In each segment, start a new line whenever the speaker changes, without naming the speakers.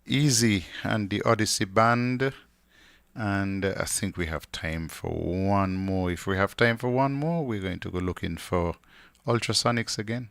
Easy and the Odyssey Band. And I think we have time for one more. If we have time for one more, we're going to go looking for Ultrasonics again.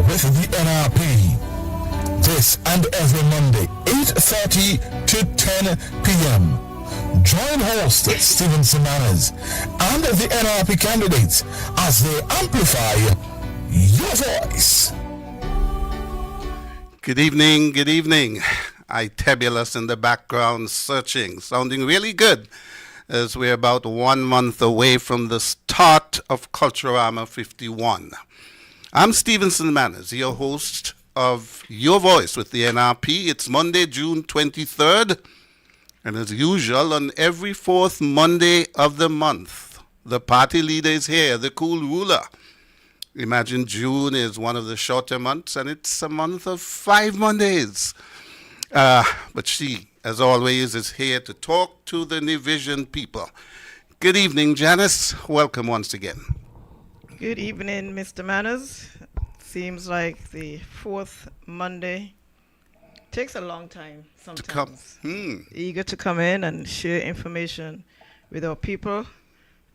With the NRP. This and every Monday, 8:30 to 10 p.m. Join host Stephen Semanas and the NRP candidates as they amplify your voice.
Good evening, good evening. Itebulous in the background searching, sounding really good as we're about 1 month away from the start of Culturama 51. I'm Stevenson Manners, your host of Your Voice with the NRP. It's Monday, June 23rd, and as usual, on every fourth Monday of the month, the party leader is here, the cool ruler. Imagine June is one of the shorter months, and it's a month of 5 Mondays. But she, as always, is here to talk to the Nivision people, Good evening, Janice. Welcome once again.
Good evening, Mr. Manners. Seems like the fourth Monday takes a long time
To come.
sometimes. Eager to come in and share information with our people.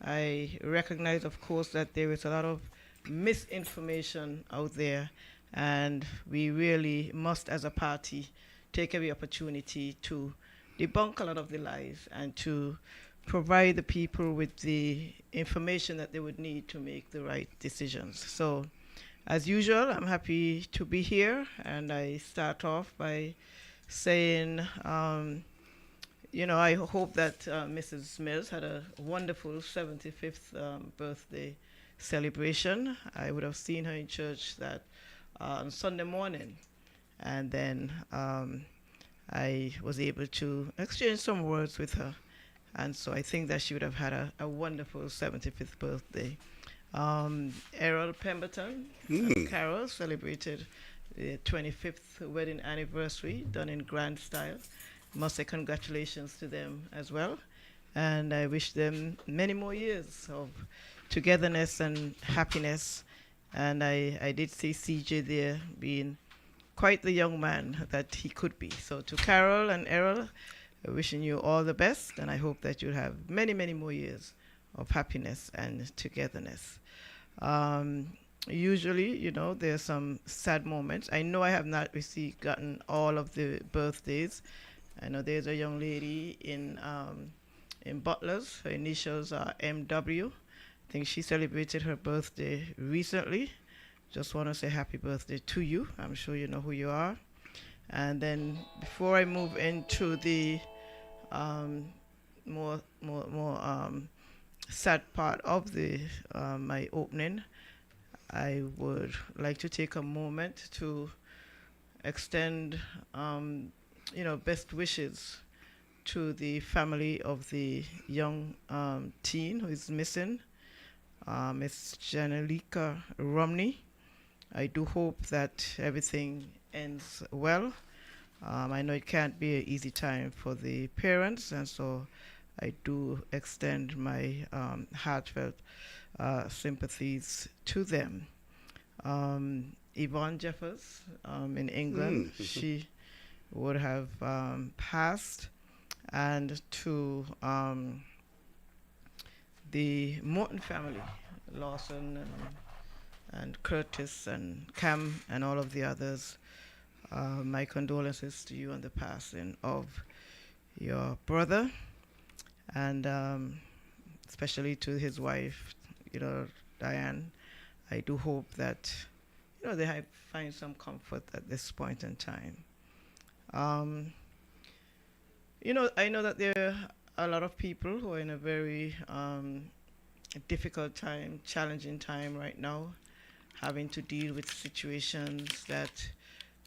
I recognize, of course, that there is a lot of misinformation out there, and we really must, as a party, take every opportunity to debunk a lot of the lies and to provide the people with the information that they would need to make the right decisions. So, as usual, I'm happy to be here, and I start off by saying, I hope that Mrs. Mills had a wonderful 75th birthday celebration. I would have seen her in church that on Sunday morning, and then I was able to exchange some words with her, and so I think that she would have had a wonderful 75th birthday. Errol Pemberton and Carol celebrated the 25th wedding anniversary, done in grand style. Must say congratulations to them as well. And I wish them many more years of togetherness and happiness. And I did see CJ there being quite the young man that he could be. So to Carol and Errol, wishing you all the best, and I hope that you'll have many, many more years of happiness and togetherness. Usually, there's some sad moments. I know I have not gotten all of the birthdays. I know there's a young lady in Butlers. Her initials are MW. I think she celebrated her birthday recently. Just want to say happy birthday to you. I'm sure you know who you are. And then before I move into the more sad part of the my opening, I would like to take a moment to extend best wishes to the family of the young teen who is missing, Miss Janelika Romney. I do hope that everything ends well. I know it can't be an easy time for the parents, and so I do extend my heartfelt sympathies to them. Yvonne Jeffers in England, she would have passed, and to the Morton family, Lawson and Curtis and Cam and all of the others, my condolences to you on the passing of your brother, and especially to his wife, Diane. I do hope that they find some comfort at this point in time. I know that there are a lot of people who are in a very difficult time, challenging time right now, having to deal with situations that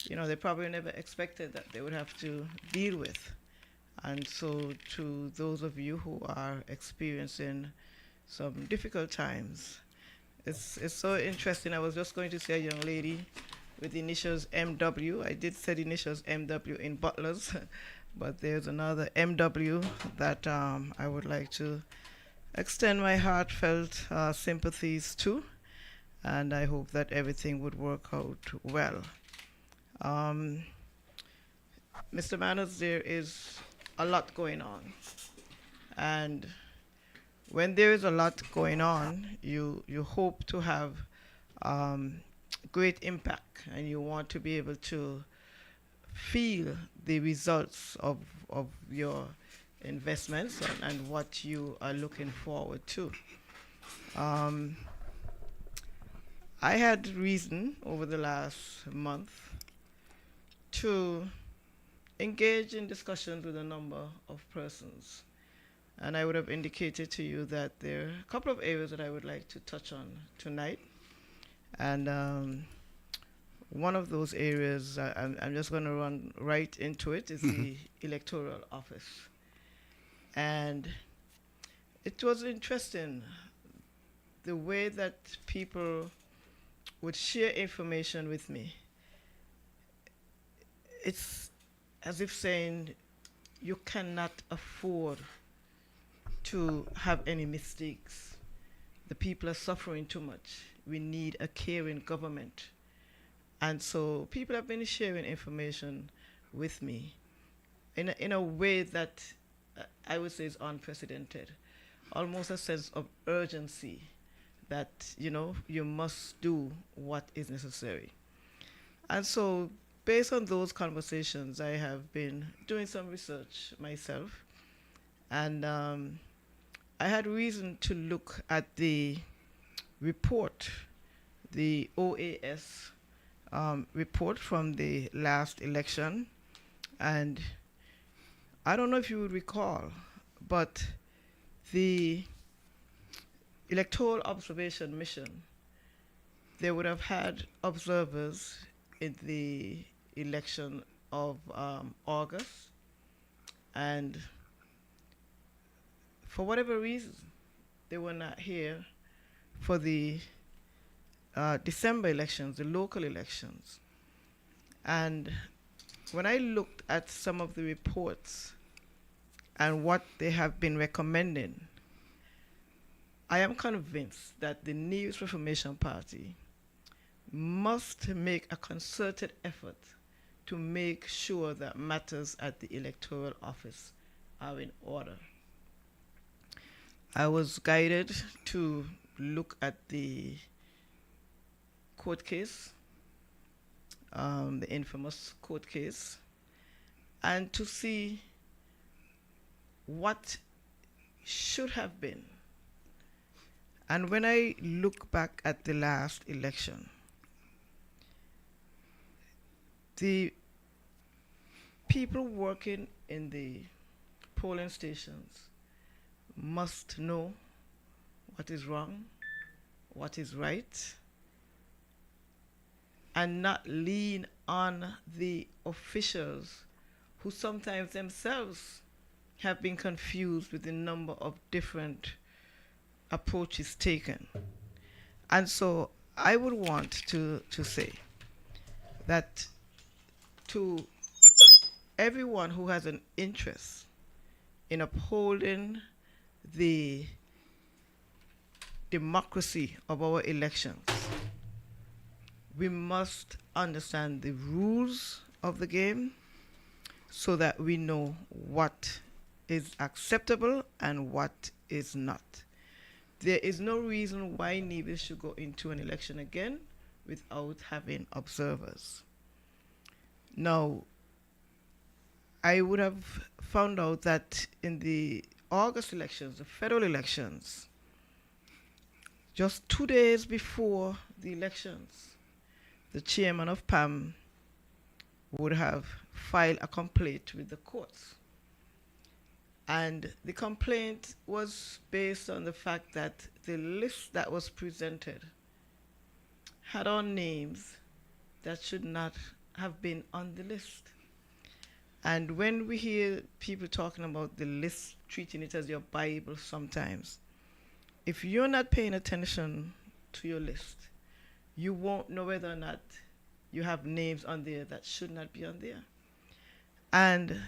they probably never expected that they would have to deal with. And so to those of you who are experiencing some difficult times, it's so interesting. I was just going to say a young lady with the initials MW. I did say the initials MW in Butlers, but there's another MW that I would like to extend my heartfelt sympathies to, and I hope that everything would work out well. Mr. Manners, there is a lot going on, and when there is a lot going on, you hope to have great impact, and you want to be able to feel the results of your investments and what you are looking forward to. I had reason over the last month to engage in discussions with a number of persons. And I would have indicated to you that there are a couple of areas that I would like to touch on tonight. And one of those areas, I'm just going to run right into it, is the Electoral Office. And it was interesting the way that people would share information with me. It's as if saying you cannot afford to have any mistakes. The people are suffering too much. We need a caring government. And so people have been sharing information with me in a way that I would say is unprecedented, almost a sense of urgency that, you know, you must do what is necessary. And so based on those conversations, I have been doing some research myself, and I had reason to look at the report, the OAS report from the last election. And I don't know if you would recall, but the Electoral Observation Mission, they would have had observers in the election of August, and for whatever reason, they were not here for the December elections, the local elections. And when I looked at some of the reports and what they have been recommending, I am convinced that the News Reformation Party must make a concerted effort to make sure that matters at the electoral office are in order. I was guided to look at the court case, the infamous court case, and to see what should have been. And when I look back at the last election, the people working in the polling stations must know what is wrong, what is right, and not lean on the officials who sometimes themselves have been confused with the number of different approaches taken. And so I would want to say that to everyone who has an interest in upholding the democracy of our elections, we must understand the rules of the game so that we know what is acceptable and what is not. There is no reason why Nevis should go into an election again without having observers. Now, I would have found out that in the August elections, the federal elections, just 2 days before the elections, the chairman of PAM would have filed a complaint with the courts. And the complaint was based on the fact that the list that was presented had on names that should not have been on the list. And when we hear people talking about the list, treating it as your Bible sometimes, if you're not paying attention to your list, you won't know whether or not you have names on there that should not be on there. And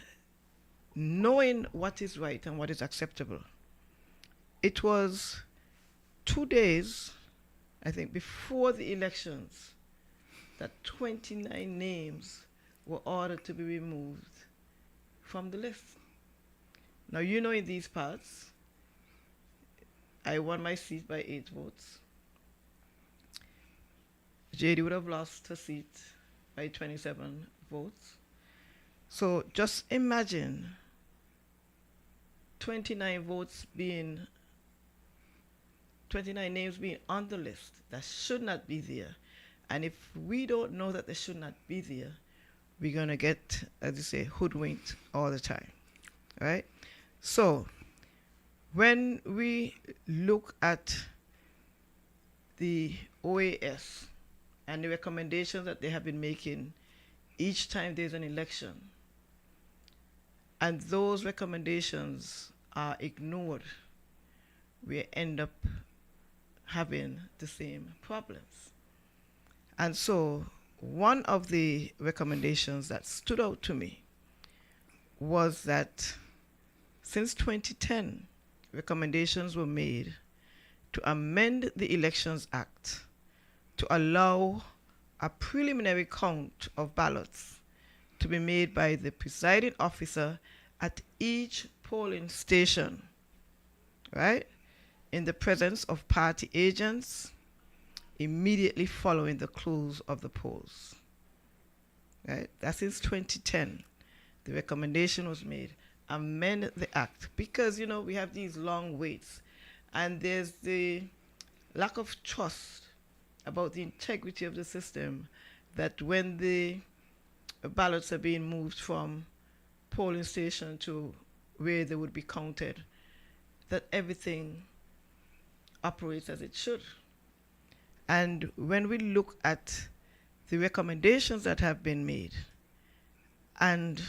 knowing what is right and what is acceptable, it was 2 days, I think, before the elections that 29 names were ordered to be removed from the list. Now, you know, in these parts, I won my seat by 8 votes. JD would have lost her seat by 27 votes. So just imagine 29 names being on the list that should not be there. And if we don't know that they should not be there, we're going to get, as you say, hoodwinked all the time, right? So when we look at the OAS and the recommendations that they have been making each time there's an election, and those recommendations are ignored, we end up having the same problems. And so one of the recommendations that stood out to me was that since 2010, recommendations were made to amend the Elections Act to allow a preliminary count of ballots to be made by the presiding officer at each polling station, right, in the presence of party agents immediately following the close of the polls. Right? That's since 2010. The recommendation was made, amend the act, because, we have these long waits, and there's the lack of trust about the integrity of the system, that when the ballots are being moved from polling station to where they would be counted, that everything operates as it should. And when we look at the recommendations that have been made, and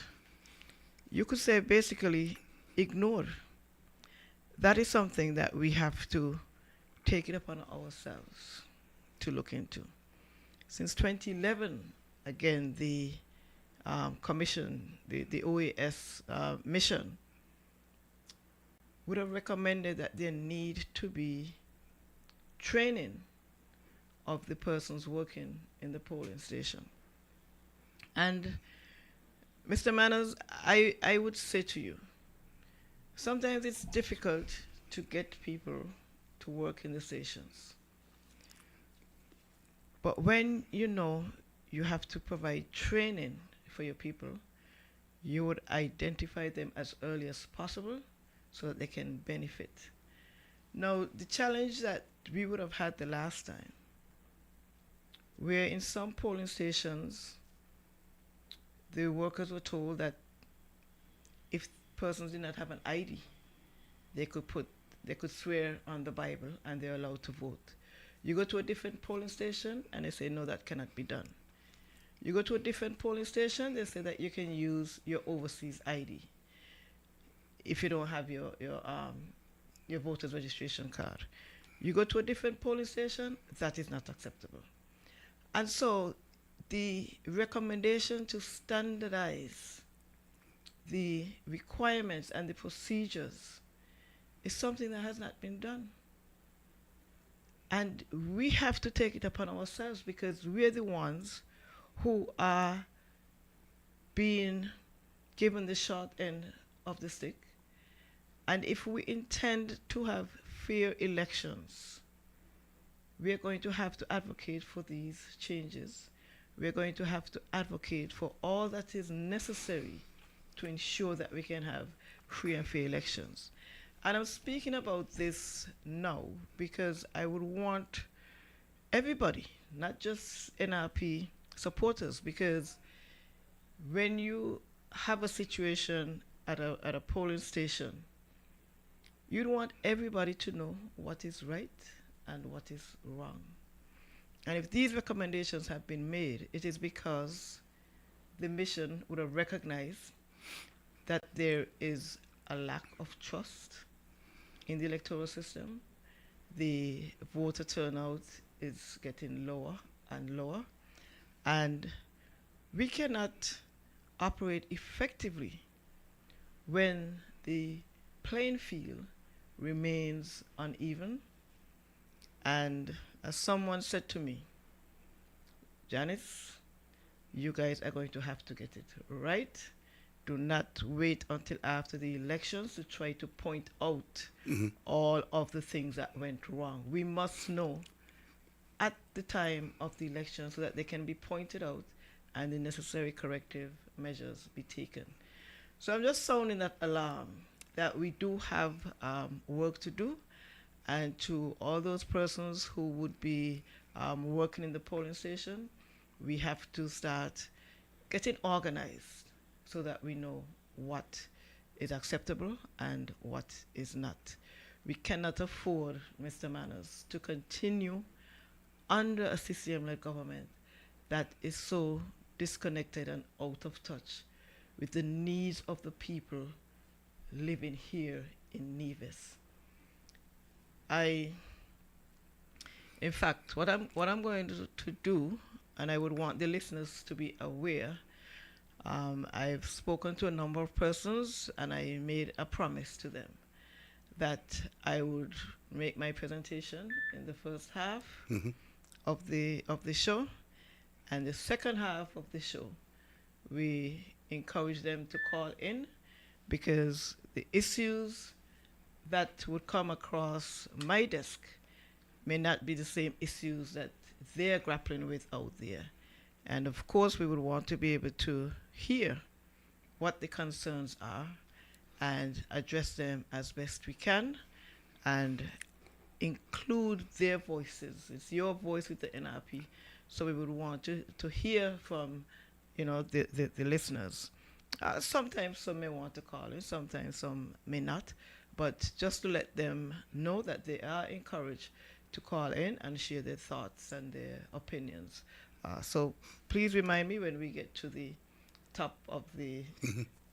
you could say basically ignored, that is something that we have to take it upon ourselves to look into. Since 2011, again, the commission, the OAS mission, would have recommended that there need to be training of the persons working in the polling station. And Mr. Manners, I would say to you, sometimes it's difficult to get people to work in the stations. But when you have to provide training for your people, you would identify them as early as possible so that they can benefit. Now, the challenge that we would have had the last time, where in some polling stations, the workers were told that if persons did not have an ID, they could swear on the Bible and they're allowed to vote. You go to a different polling station and they say, no, that cannot be done. You go to a different polling station, they say that you can use your overseas ID if you don't have your voter's registration card. You go to a different polling station, that is not acceptable. And so the recommendation to standardize the requirements and the procedures is something that has not been done. And we have to take it upon ourselves, because we're the ones who are being given the short end of the stick. And if we intend to have fair elections, we're going to have to advocate for these changes. We're going to have to advocate for all that is necessary to ensure that we can have free and fair elections. And I'm speaking about this now because I would want everybody, not just NRP supporters, because when you have a situation at a polling station, you'd want everybody to know what is right and what is wrong. And if these recommendations have been made, it is because the mission would have recognized that there is a lack of trust in the electoral system. The voter turnout is getting lower and lower, and we cannot operate effectively when the playing field remains uneven. And as someone said to me, Janice, you guys are going to have to get it right. Do not wait until after the elections to try to point out all of the things that went wrong. We must know at the time of the election so that they can be pointed out and the necessary corrective measures be taken. So I'm just sounding that alarm that we do have work to do, and to all those persons who would be working in the polling station, we have to start getting organized so that we know what is acceptable and what is not. We cannot afford, Mr. Manners, to continue under a CCM-led government that is so disconnected and out of touch with the needs of the people living here in Nevis. In fact, what I'm going to do, and I would want the listeners to be aware, I've spoken to a number of persons and I made a promise to them that I would make my presentation in the first half of the show, and the second half of the show, we encourage them to call in, because the issues that would come across my desk may not be the same issues that they're grappling with out there. And of course, we would want to be able to hear what the concerns are and address them as best we can and include their voices. It's your voice with the NRP, so we would want to hear from, the listeners. Sometimes some may want to call in, sometimes some may not, but just to let them know that they are encouraged to call in and share their thoughts and their opinions. So please remind me when we get to the top of the,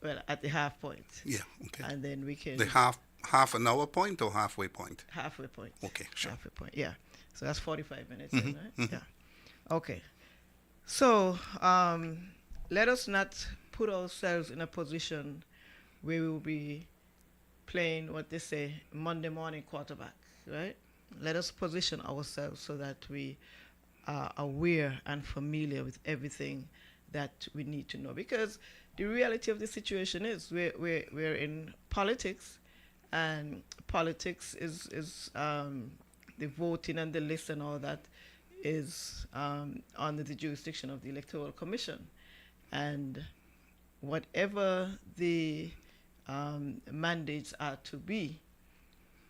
well, at the half point.
Yeah, okay.
And then we can...
The half an hour point or halfway point?
Halfway point.
Okay, sure.
Halfway point, yeah. So that's 45 minutes, then, right? Yeah. Okay. So let us not put ourselves in a position where we will be playing what they say Monday morning quarterback, right? Let us position ourselves so that we are aware and familiar with everything that we need to know. Because the reality of the situation is we're in politics, and politics is the voting and the list and all that is under the jurisdiction of the Electoral Commission. And whatever the mandates are to be,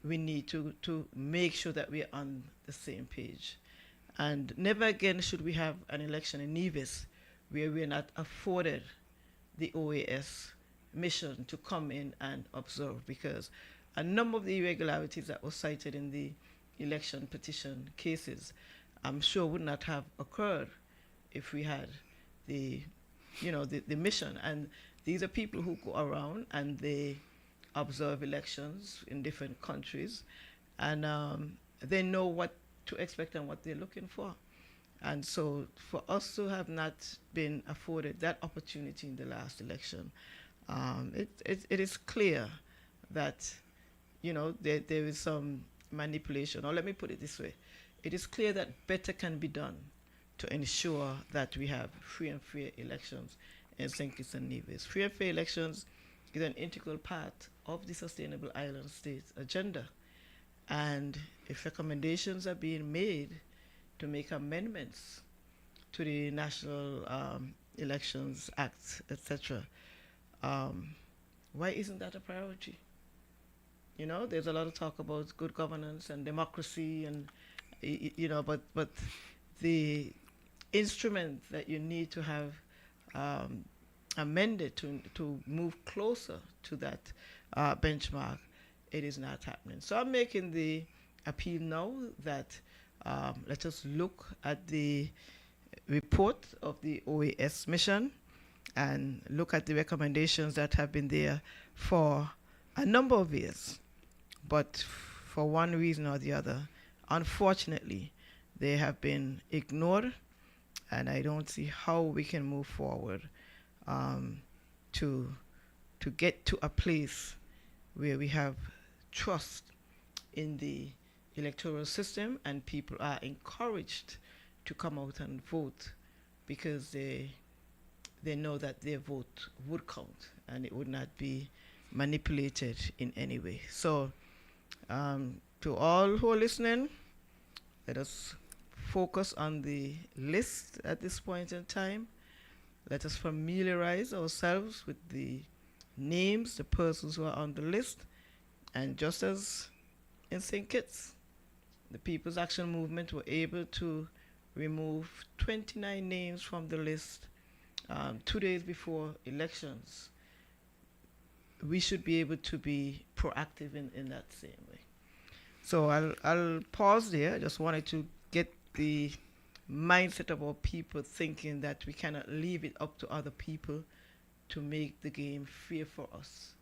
we need to make sure that we're on the same page. And never again should we have an election in Nevis where we're not afforded the OAS mission to come in and observe, because a number of the irregularities that were cited in the election petition cases, I'm sure would not have occurred if we had the mission. And these are people who go around and they observe elections in different countries, and they know what to expect and what they're looking for. And so for us to have not been afforded that opportunity in the last election, it is clear that there is some manipulation. Or let me put it this way: it is clear that better can be done to ensure that we have free and fair elections in St. Kitts and Nevis. Free and fair elections is an integral part of the Sustainable Island States agenda. And if recommendations are being made to make amendments to the National Elections Act, etc., why isn't that a priority? There's a lot of talk about good governance and democracy, and but the instrument that you need to have amended to move closer to that benchmark, it is not happening. So I'm making the appeal now that let us look at the report of the OAS mission and look at the recommendations that have been there for a number of years. But for one reason or the other, unfortunately, they have been ignored, and I don't see how we can move forward to get to a place where we have trust in the electoral system and people are encouraged to come out and vote, because they know that their vote would count and it would not be manipulated in any way. So to all who are listening, let us focus on the list at this point in time. Let us familiarize ourselves with the names, the persons who are on the list. And just as in St. Kitts, the People's Action Movement were able to remove 29 names from the list 2 days before elections, we should be able to be proactive in that same way. So I'll pause there. I just wanted to get the mindset of our people thinking that we cannot leave it up to other people to make the game fair for us.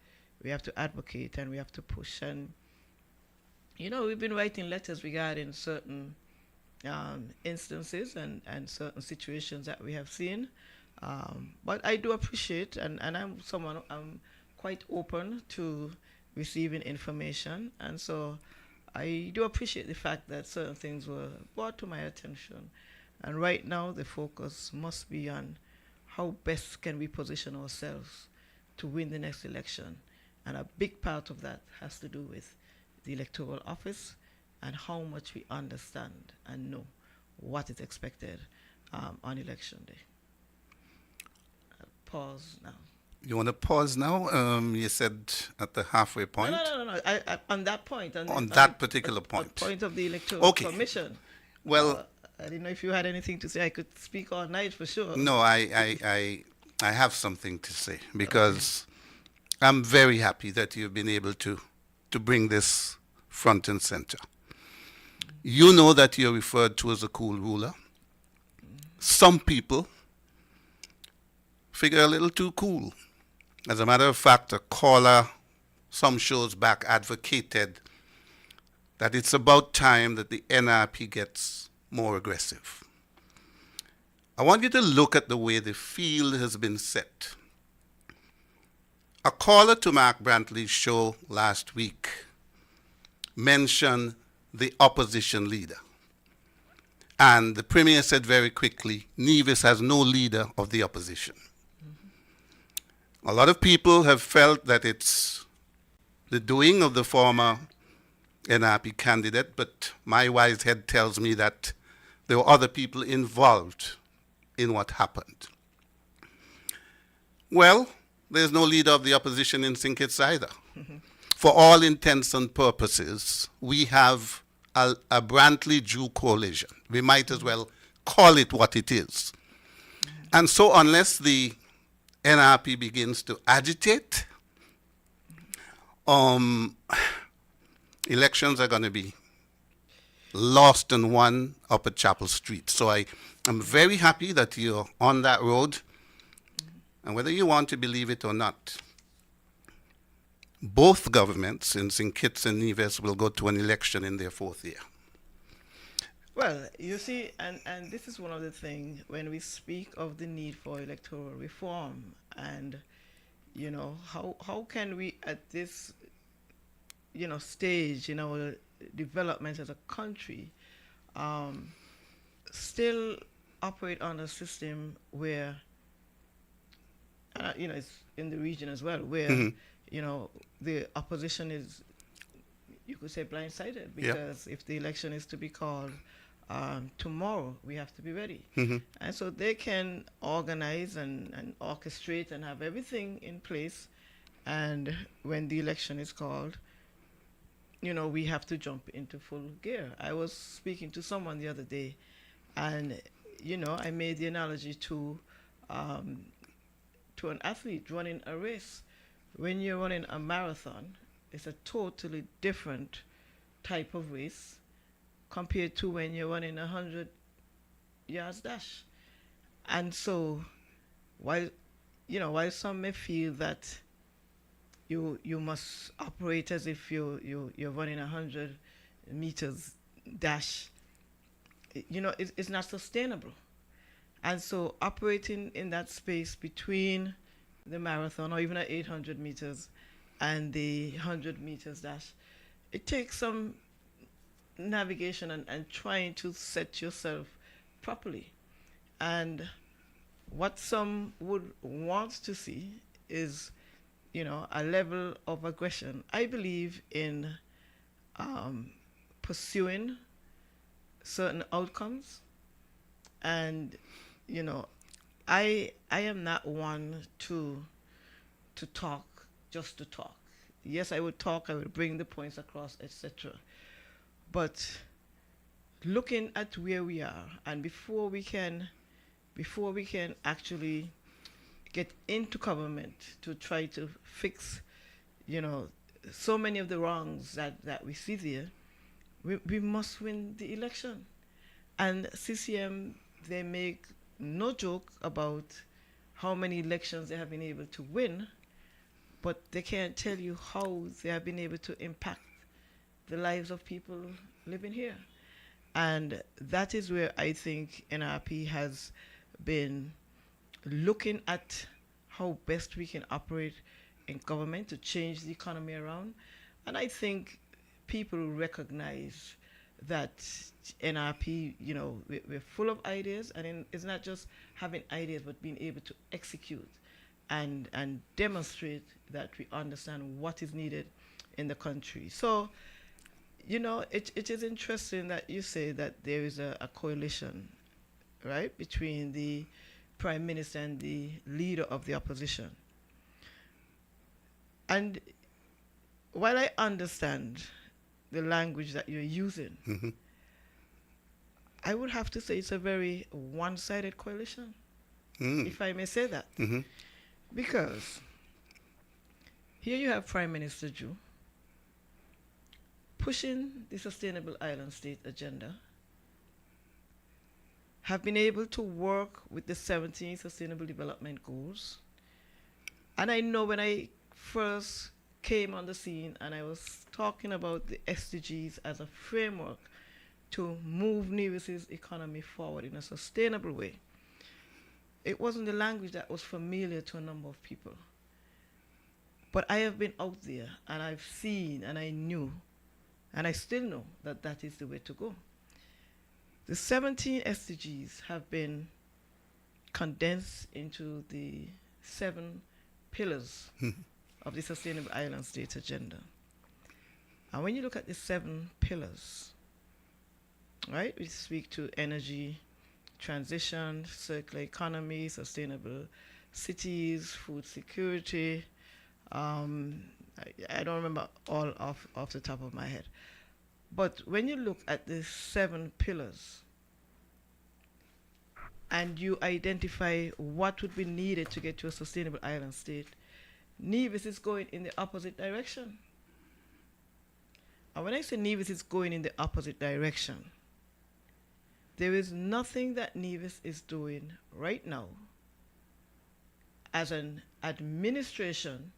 We have to advocate and we have to push. And we've been writing letters regarding certain instances and certain situations that we have seen. But I do appreciate, and I'm quite open to receiving information. And so I do appreciate the fact that certain things were brought to my attention. And right now, the focus must be on how best can we position ourselves to win the next election. And a big part of that has to do with the electoral office and how much we understand and know what is expected on election day. I'll pause now.
You want to pause now? You said at the halfway point.
No. I, on that point.
On that particular point.
Point of the Electoral
Okay.
Commission.
Well,
I didn't know if you had anything to say. I could speak all night for sure.
no, I have something to say because I'm very happy that you've been able to bring this front and center. You know that you're referred to as a cool ruler. Some people figure a little too cool. As a matter of fact, a caller some shows back advocated that it's about time that the NRP gets more aggressive. I want you to look at the way the field has been set. A caller to Mark Brantley's show last week mentioned the opposition leader. And the Premier said very quickly, Nevis has no leader of the opposition. A lot of people have felt that it's the doing of the former NRP candidate, but my wise head tells me that there were other people involved in what happened. Well, there's no leader of the opposition in St. Kitts either. For all intents and purposes, we have a Brantley Jew coalition. We might as well call it what it is. And so unless the NRP begins to agitate, elections are going to be lost and won up at Chapel Street. So I'm very happy that you're on that road. And whether you want to believe it or not, both governments in St. Kitts and Nevis will go to an election in their fourth year.
Well, you see, and this is one of the things when we speak of the need for electoral reform and, you know, how can we at this, you know, stage in our development as a country still operate on a system where, you know, it's in the region as well, where, you know, the opposition is, you could say, blindsided because if the election is to be called tomorrow, we have to be ready. And so they can organize and orchestrate and have everything in place. And when the election is called, you know, we have to jump into full gear. I was speaking to someone the other day, and, you know, I made the analogy to an athlete running a race. When you're running a marathon, it's a totally different type of race compared to when you're running 100 yards dash. And so while some may feel that you must operate as if you're running 100 meters dash, you know, it's not sustainable. And so operating in that space between the marathon or even at 800 meters and the 100 meters dash, it takes some navigation and trying to set yourself properly. And what some would want to see is, you know, a level of aggression. I believe in pursuing certain outcomes, and, you know, I am not one to talk just to talk. Yes, I would talk, I would bring the points across, etc. But looking at where we are, and before we can actually get into government to try to fix, you know, so many of the wrongs that we see there, we must win the election. And CCM, they make no joke about how many elections they have been able to win, but they can't tell you how they have been able to impact the lives of people living here. And that is where I think NRP has been looking at how best we can operate in government to change the economy around. And I think people recognize that NRP, we're full of ideas, and it's not just having ideas, but being able to execute and demonstrate that we understand what is needed in the country. So, it is interesting that you say that there is a coalition, right, between the Prime Minister and the leader of the opposition. And while I understand the language that you're using,
Mm-hmm.
I would have to say it's a very one-sided coalition,
Mm.
if I may say that.
Mm-hmm.
Because here you have Prime Minister Ju pushing the Sustainable Island State agenda, have been able to work with the 17 Sustainable Development Goals. And I know when I first came on the scene and I was talking about the SDGs as a framework to move Nevis's economy forward in a sustainable way, it wasn't the language that was familiar to a number of people. But I have been out there and I've seen and I knew, and I still know that that is the way to go. The 17 SDGs have been condensed into the 7 pillars of the Sustainable Island State Agenda. And when you look at the 7 pillars, right, we speak to energy transition, circular economy, sustainable cities, food security. I don't remember all off the top of my head. But when you look at the 7 pillars and you identify what would be needed to get to a sustainable island state, Nevis is going in the opposite direction. And when I say Nevis is going in the opposite direction, there is nothing that Nevis is doing right now as an administration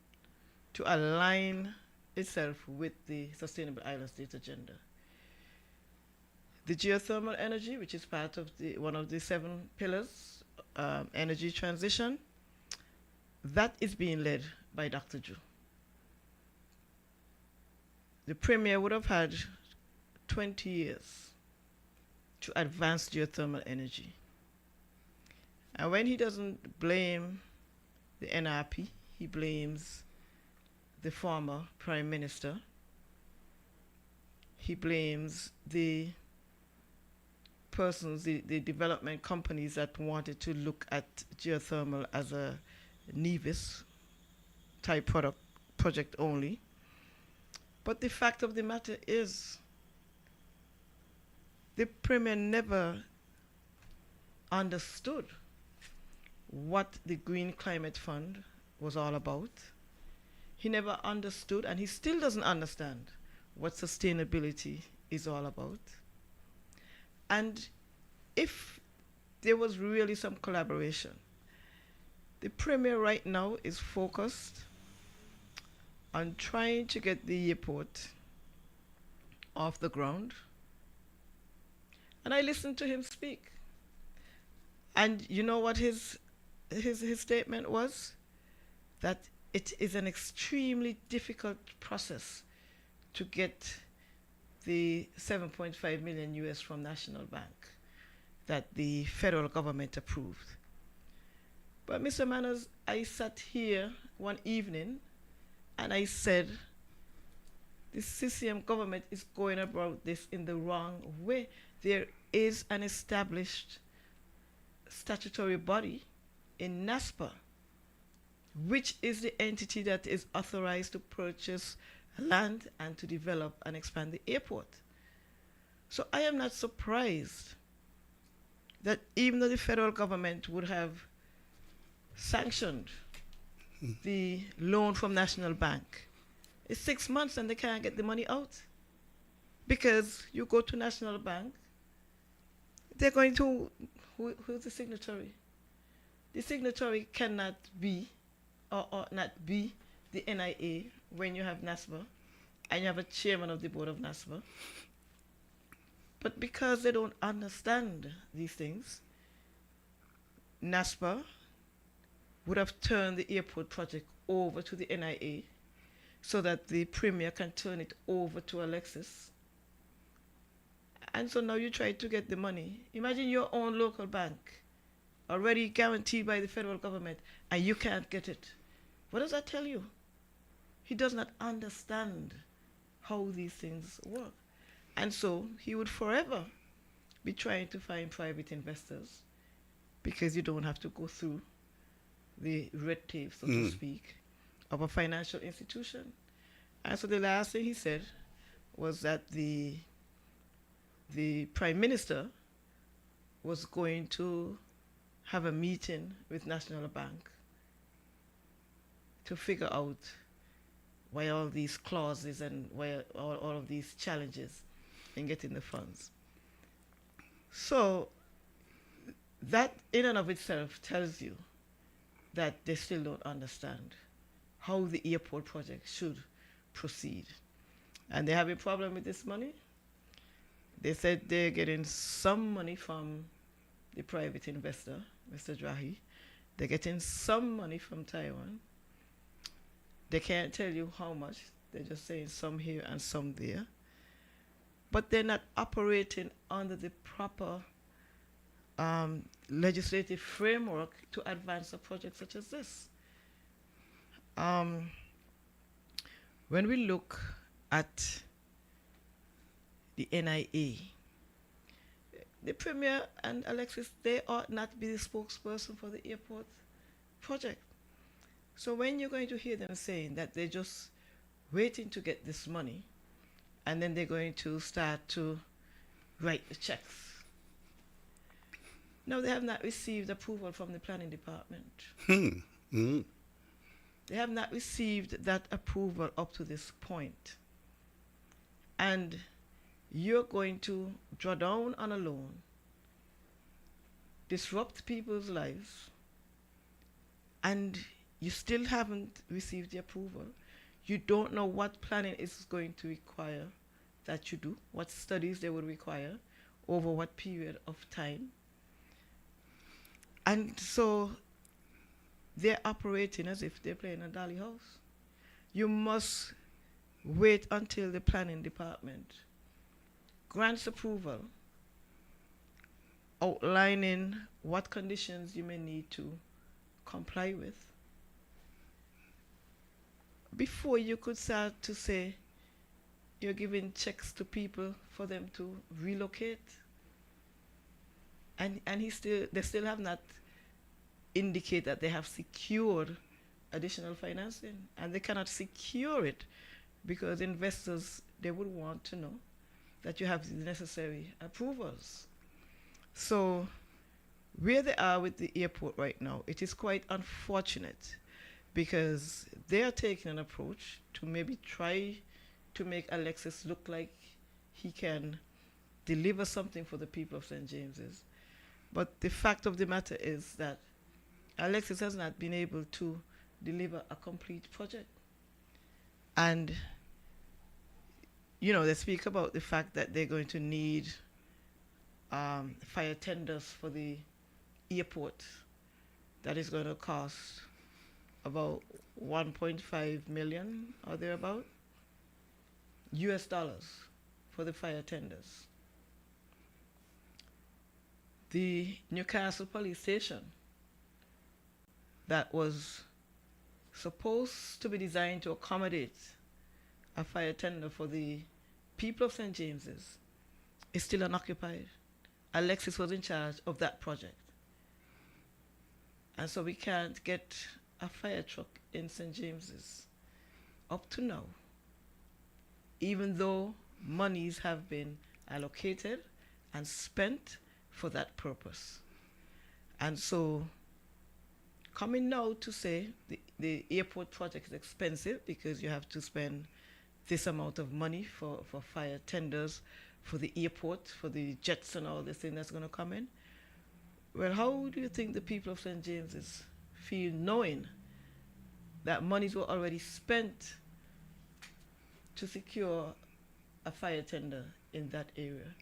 to align itself with the Sustainable Island State Agenda. The geothermal energy, which is part of one of the 7 pillars, energy transition, that is being led by Dr. Ju. The Premier would have had 20 years to advance geothermal energy. And when he doesn't blame the NRP, he blames the former Prime Minister. He blames the persons, the development companies that wanted to look at geothermal as a Nevis type project only. But the fact of the matter is, the Premier never understood what the Green Climate Fund was all about. He never understood, and he still doesn't understand, what sustainability is all about. And if there was really some collaboration, the Premier right now is focused on trying to get the airport off the ground. And I listened to him speak. And you know what his statement was? That it is an extremely difficult process to get the 7.5 million US from National Bank that the federal government approved. But Mr. Manners, I sat here one evening and I said, the CCM government is going about this in the wrong way. There is an established statutory body in NASPA, which is the entity that is authorized to purchase land and to develop and expand the airport. So I am not surprised that even though the federal government would have sanctioned the loan from National Bank, it's 6 months and they can't get the money out. Because you go to National Bank, they're going to, who's the signatory? The signatory cannot be, or not be, the NIA when you have NASPA and you have a chairman of the board of NASPA. But because they don't understand these things, NASPA would have turned the airport project over to the NIA so that the Premier can turn it over to Alexis. And so now you try to get the money. Imagine your own local bank, already guaranteed by the federal government, and you can't get it. What does that tell you? He does not understand how these things work. And so he would forever be trying to find private investors because you don't have to go through the red tape, so to speak, of a financial institution. And so the last thing he said was that the Prime Minister was going to have a meeting with National Bank to figure out why all these clauses and why all of these challenges in getting the funds. So that in and of itself tells you that they still don't understand how the airport project should proceed. And they have a problem with this money. They said they're getting some money from the private investor, Mr. Drahi. They're getting some money from Taiwan. They can't tell you how much. They're just saying some here and some there. But they're not operating under the proper legislative framework to advance a project such as this. When we look at the NIA, the Premier and Alexis, they ought not be the spokesperson for the airport project. So when you're going to hear them saying that they're just waiting to get this money, and then they're going to start to write the checks. No, they have not received approval from the planning department. They have not received that approval up to this point. And you're going to draw down on a loan, disrupt people's lives, and you still haven't received the approval. You don't know what planning is going to require that you do, what studies they would require, over what period of time. And so they're operating as if they're playing a dolly house. You must wait until the planning department grants approval, outlining what conditions you may need to comply with, before you could start to say you're giving checks to people for them to relocate. And they still have not indicated that they have secured additional financing, and they cannot secure it because investors, they would want to know that you have the necessary approvals. So where they are with the airport right now, it is quite unfortunate because they are taking an approach to maybe try to make Alexis look like he can deliver something for the people of St. James's. But the fact of the matter is that Alexis has not been able to deliver a complete project. And, you know, they speak about the fact that they're going to need fire tenders for the airport. That is going to cost about 1.5 million or thereabout US dollars for the fire tenders. The Newcastle police station that was supposed to be designed to accommodate a fire tender for the people of St. James's is still unoccupied. Alexis was in charge of that project. And so we can't get a fire truck in St. James's up to now, even though monies have been allocated and spent for that purpose. And so coming now to say the airport project is expensive because you have to spend this amount of money for fire tenders, for the airport, for the jets and all this thing that's going to come in. Well, how do you think the people of St. James's feel knowing that monies were already spent to secure a fire tender in that area?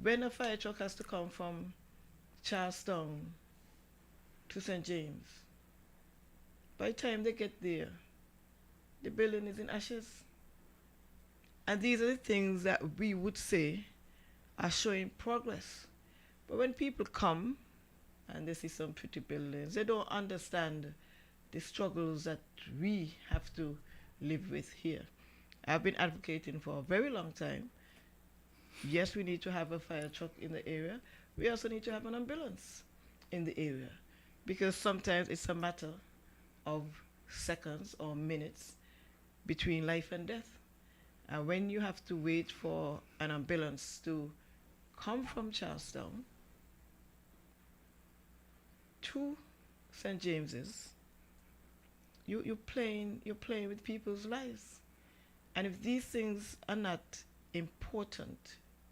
When a fire truck has to come from Charlestown to St. James, By the time they get there, the building is in ashes. And these are the things that we would say are showing progress. But when people come and they see some pretty buildings, they don't understand the struggles that we have to live with here. I've been advocating for a very long time. Yes, we need to have a fire truck in the area. We also need to have an ambulance in the area, because sometimes it's a matter of seconds or minutes between life and death. And when you have to wait for an ambulance to come from Charlestown to St. James's, you're playing with people's lives. And if these things are not important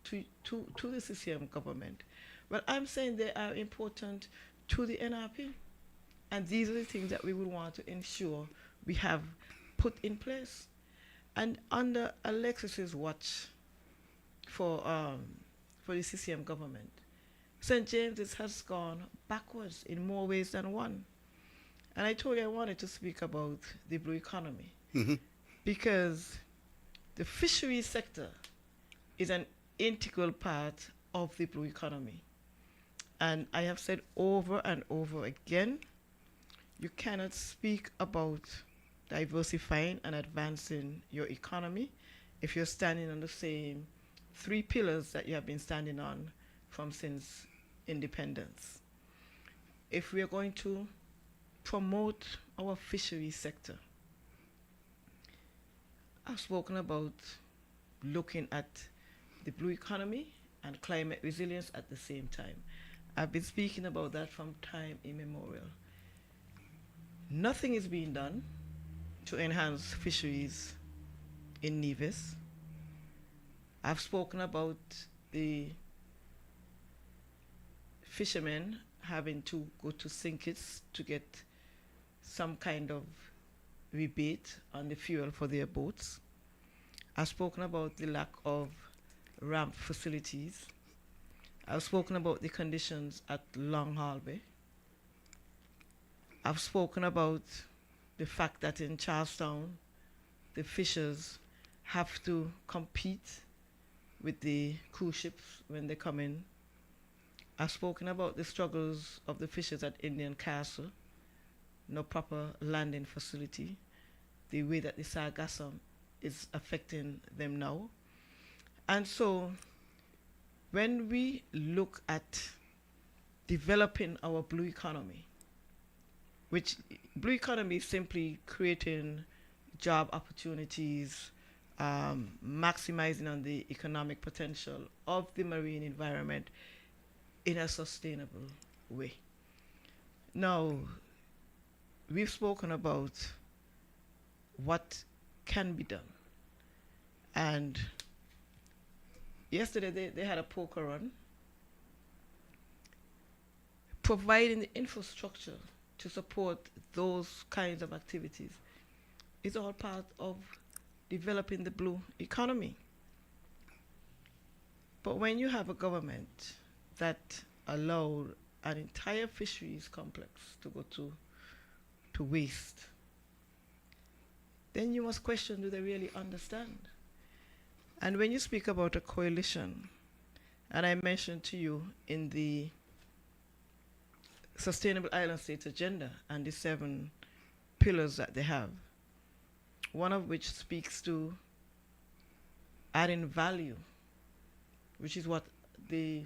to the CCM government, well, I'm saying they are important to the NRP. And these are the things that we would want to ensure we have put in place. And under Alexis's watch for the CCM government, St. James's has gone backwards in more ways than one. And I told you I wanted to speak about the blue economy, because the fisheries sector is an integral part of the blue economy. And I have said over and over again, you cannot speak about diversifying and advancing your economy if you're standing on the same three pillars that you have been standing on from since independence. If we are going to promote our fisheries sector, I've spoken about looking at the blue economy and climate resilience at the same time. I've been speaking about that from time immemorial. Nothing is being done to enhance fisheries in Nevis. I've spoken about the fishermen having to go to Sinkits to get some kind of rebate on the fuel for their boats. I've spoken about the lack of ramp facilities. I've spoken about the conditions at Long Harbour. I've spoken about the fact that in Charlestown, the fishers have to compete with the cruise ships when they come in. I've spoken about the struggles of the fishers at Indian Castle, no proper landing facility, the way that the sargassum is affecting them now. And so when we look at developing our blue economy, which blue economy is simply creating job opportunities, maximizing on the economic potential of the marine environment in a sustainable way. Now, we've spoken about what can be done. And yesterday they had a poker run, providing the infrastructure to support those kinds of activities is all part of developing the blue economy. But when you have a government that allowed an entire fisheries complex to go to waste, then you must question, do they really understand? And when you speak about a coalition, and I mentioned to you in the Sustainable Island States agenda and the 7 pillars that they have, one of which speaks to adding value, which is what the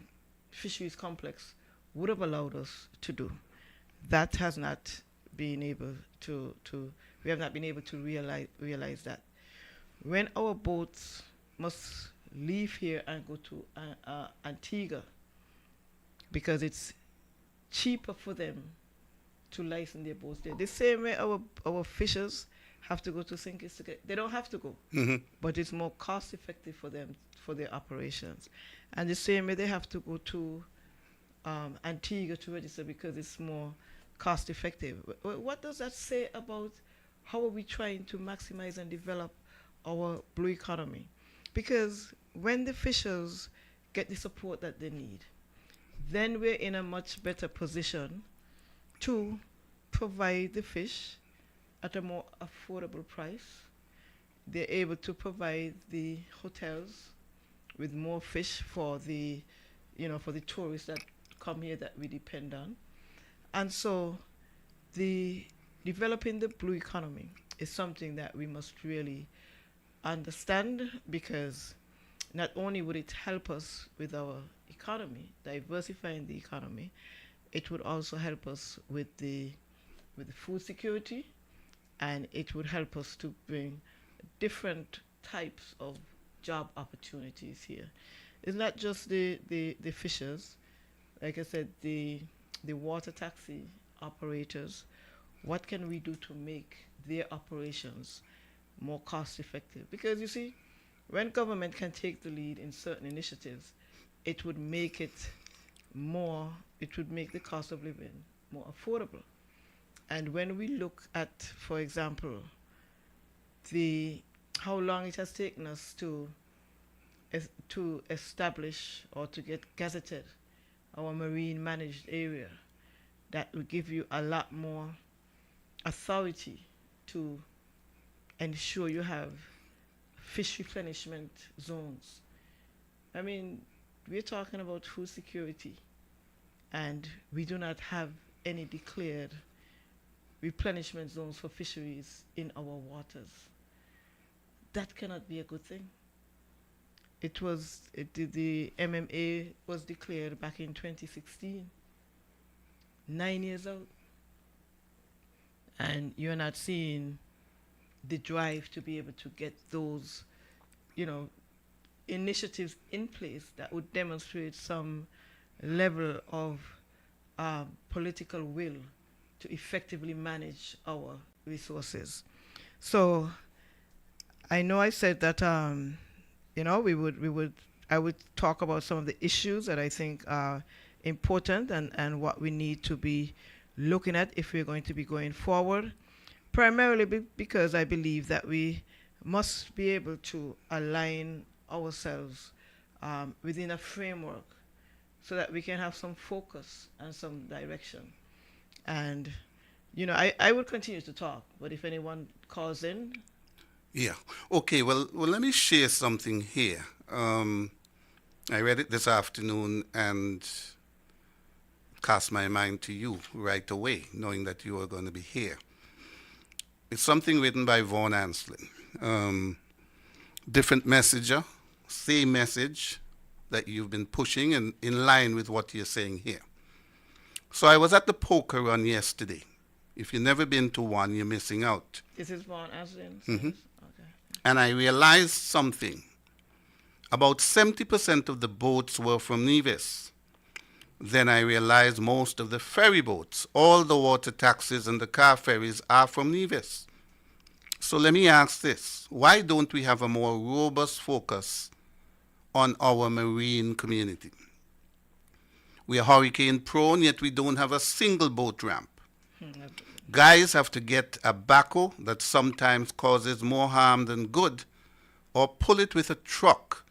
fisheries complex would have allowed us to do. That has not been able to we have not been able to realize that. When our boats must leave here and go to Antigua because it's cheaper for them to license their boats there. The same way our fishers have to go to Sinkis to get, they don't have to go, but it's more cost effective for them for their operations. And the same way they have to go to Antigua to register because it's more cost effective. What does that say about how are we trying to maximize and develop our blue economy? Because when the fishers get the support that they need, then we're in a much better position to provide the fish at a more affordable price. They're able to provide the hotels with more fish for the, for the tourists that come here that we depend on. And so the developing the blue economy is something that we must really understand, because not only would it help us with our economy, diversifying the economy, it would also help us with the food security, and it would help us to bring different types of job opportunities here. It's not just the fishers, like I said, the water taxi operators. What can we do to make their operations more cost effective? Because you see, when government can take the lead in certain initiatives, it would make it it would make the cost of living more affordable. And when we look at, for example, the how long it has taken us to establish or to get gazetted our marine managed area, that will give you a lot more authority to ensure you have fish replenishment zones. I mean, we're talking about food security, and we do not have any declared replenishment zones for fisheries in our waters. That cannot be a good thing. The MMA was declared back in 2016, 9 years out, and you're not seeing the drive to be able to get those, initiatives in place that would demonstrate some level of political will to effectively manage our resources. So I know I said that I would talk about some of the issues that I think are important, and what we need to be looking at if we're going to be going forward. Primarily because I believe that we must be able to align ourselves within a framework so that we can have some focus and some direction. And, I will continue to talk, but if anyone calls in.
Yeah. Okay. Well, let me share something here. I read it this afternoon and cast my mind to you right away, knowing that you are going to be here. It's something written by Vaughan Anslin. Different messenger, same message that you've been pushing, and in line with what you're saying here. So I was at the poker run yesterday. If you've never been to one, you're missing out.
This is Vaughan Anslin?
Mm-hmm.
Okay.
And I realized something. About 70% of the boats were from Nevis. Then I realized most of the ferry boats, all the water taxis and the car ferries are from Nevis. So let me ask this. Why don't we have a more robust focus on our marine community? We are hurricane prone, yet we don't have a single boat ramp. Guys have to get a backhoe that sometimes causes more harm than good, or pull it with a truck,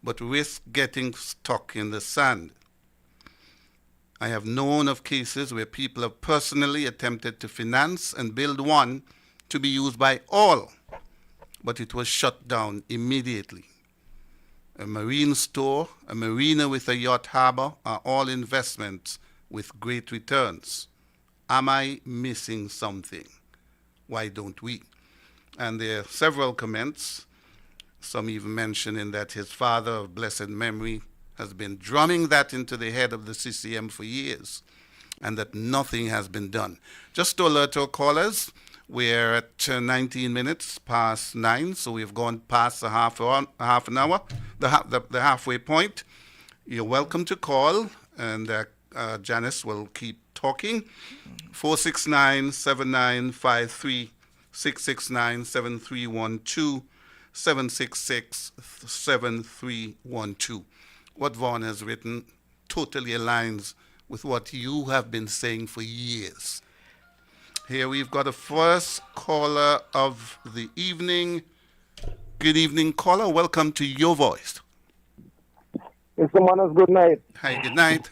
but risk getting stuck in the sand. I have known of cases where people have personally attempted to finance and build one to be used by all, but it was shut down immediately. A marine store, a marina with a yacht harbor are all investments with great returns. Am I missing something? Why don't we? And there are several comments, some even mentioning that his father of blessed memory has been drumming that into the head of the CCM for years, and that nothing has been done. Just to alert our callers, we're at 19 minutes past 9, so we've gone past the half an hour, the halfway point. You're welcome to call, and Janice will keep talking. 469-7953, 669-7312, 766-7312. What Vaughan has written totally aligns with what you have been saying for years. Here we've got a first caller of the evening. Good evening, caller. Welcome to Your Voice.
Mr. Manners, good night.
Hi, good night.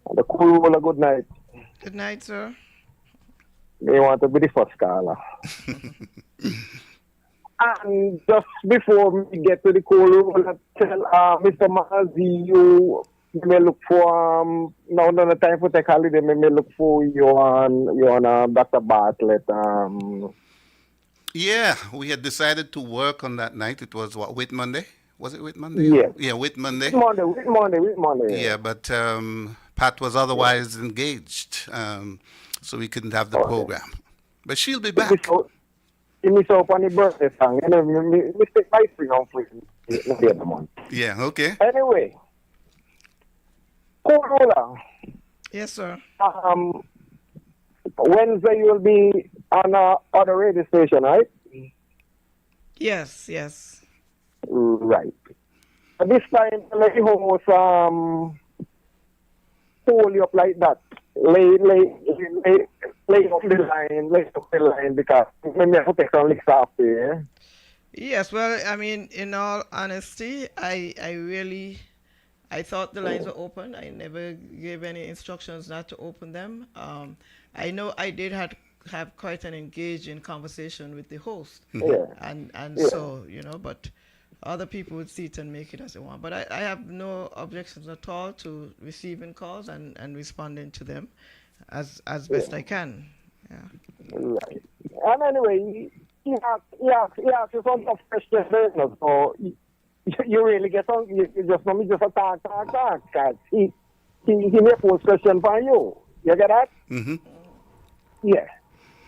And the cool good night.
Good night, sir.
They want to be the first caller. And just before we get to the call, we want to tell Mr. Mazi, you may look for, now no time for take holiday, may look for you on Dr. Bartlett.
Yeah, we had decided to work on that night. It was what, Whit Monday? Was it Whit Monday?
Yes.
Yeah, Whit Monday.
With Monday.
Yeah, but Pat was otherwise engaged, so we couldn't have the program. But she'll be back.
Give me so funny birthday song. And then we take my free on free the other month.
Yeah, okay.
Anyway, Corolla.
Yes, sir.
Wednesday you will be on other radio station, right?
Yes.
Right. This time, let the host hold you up like that. Lay up the line because maybe I have to take some licks after.
Yes, well, I mean, in all honesty, I thought the lines were open. I never gave any instructions not to open them. I know I did have quite an engaging conversation with the host.
Yeah.
And so, but other people would see it and make it as they want. But I have no objections at all to receiving calls and responding to them as best I can. Yeah.
Right. And anyway, he asked you some tough questions, so you really get on. You just want me just talk. Cause he may pose question for you. You get that?
Mm-hmm.
Yeah.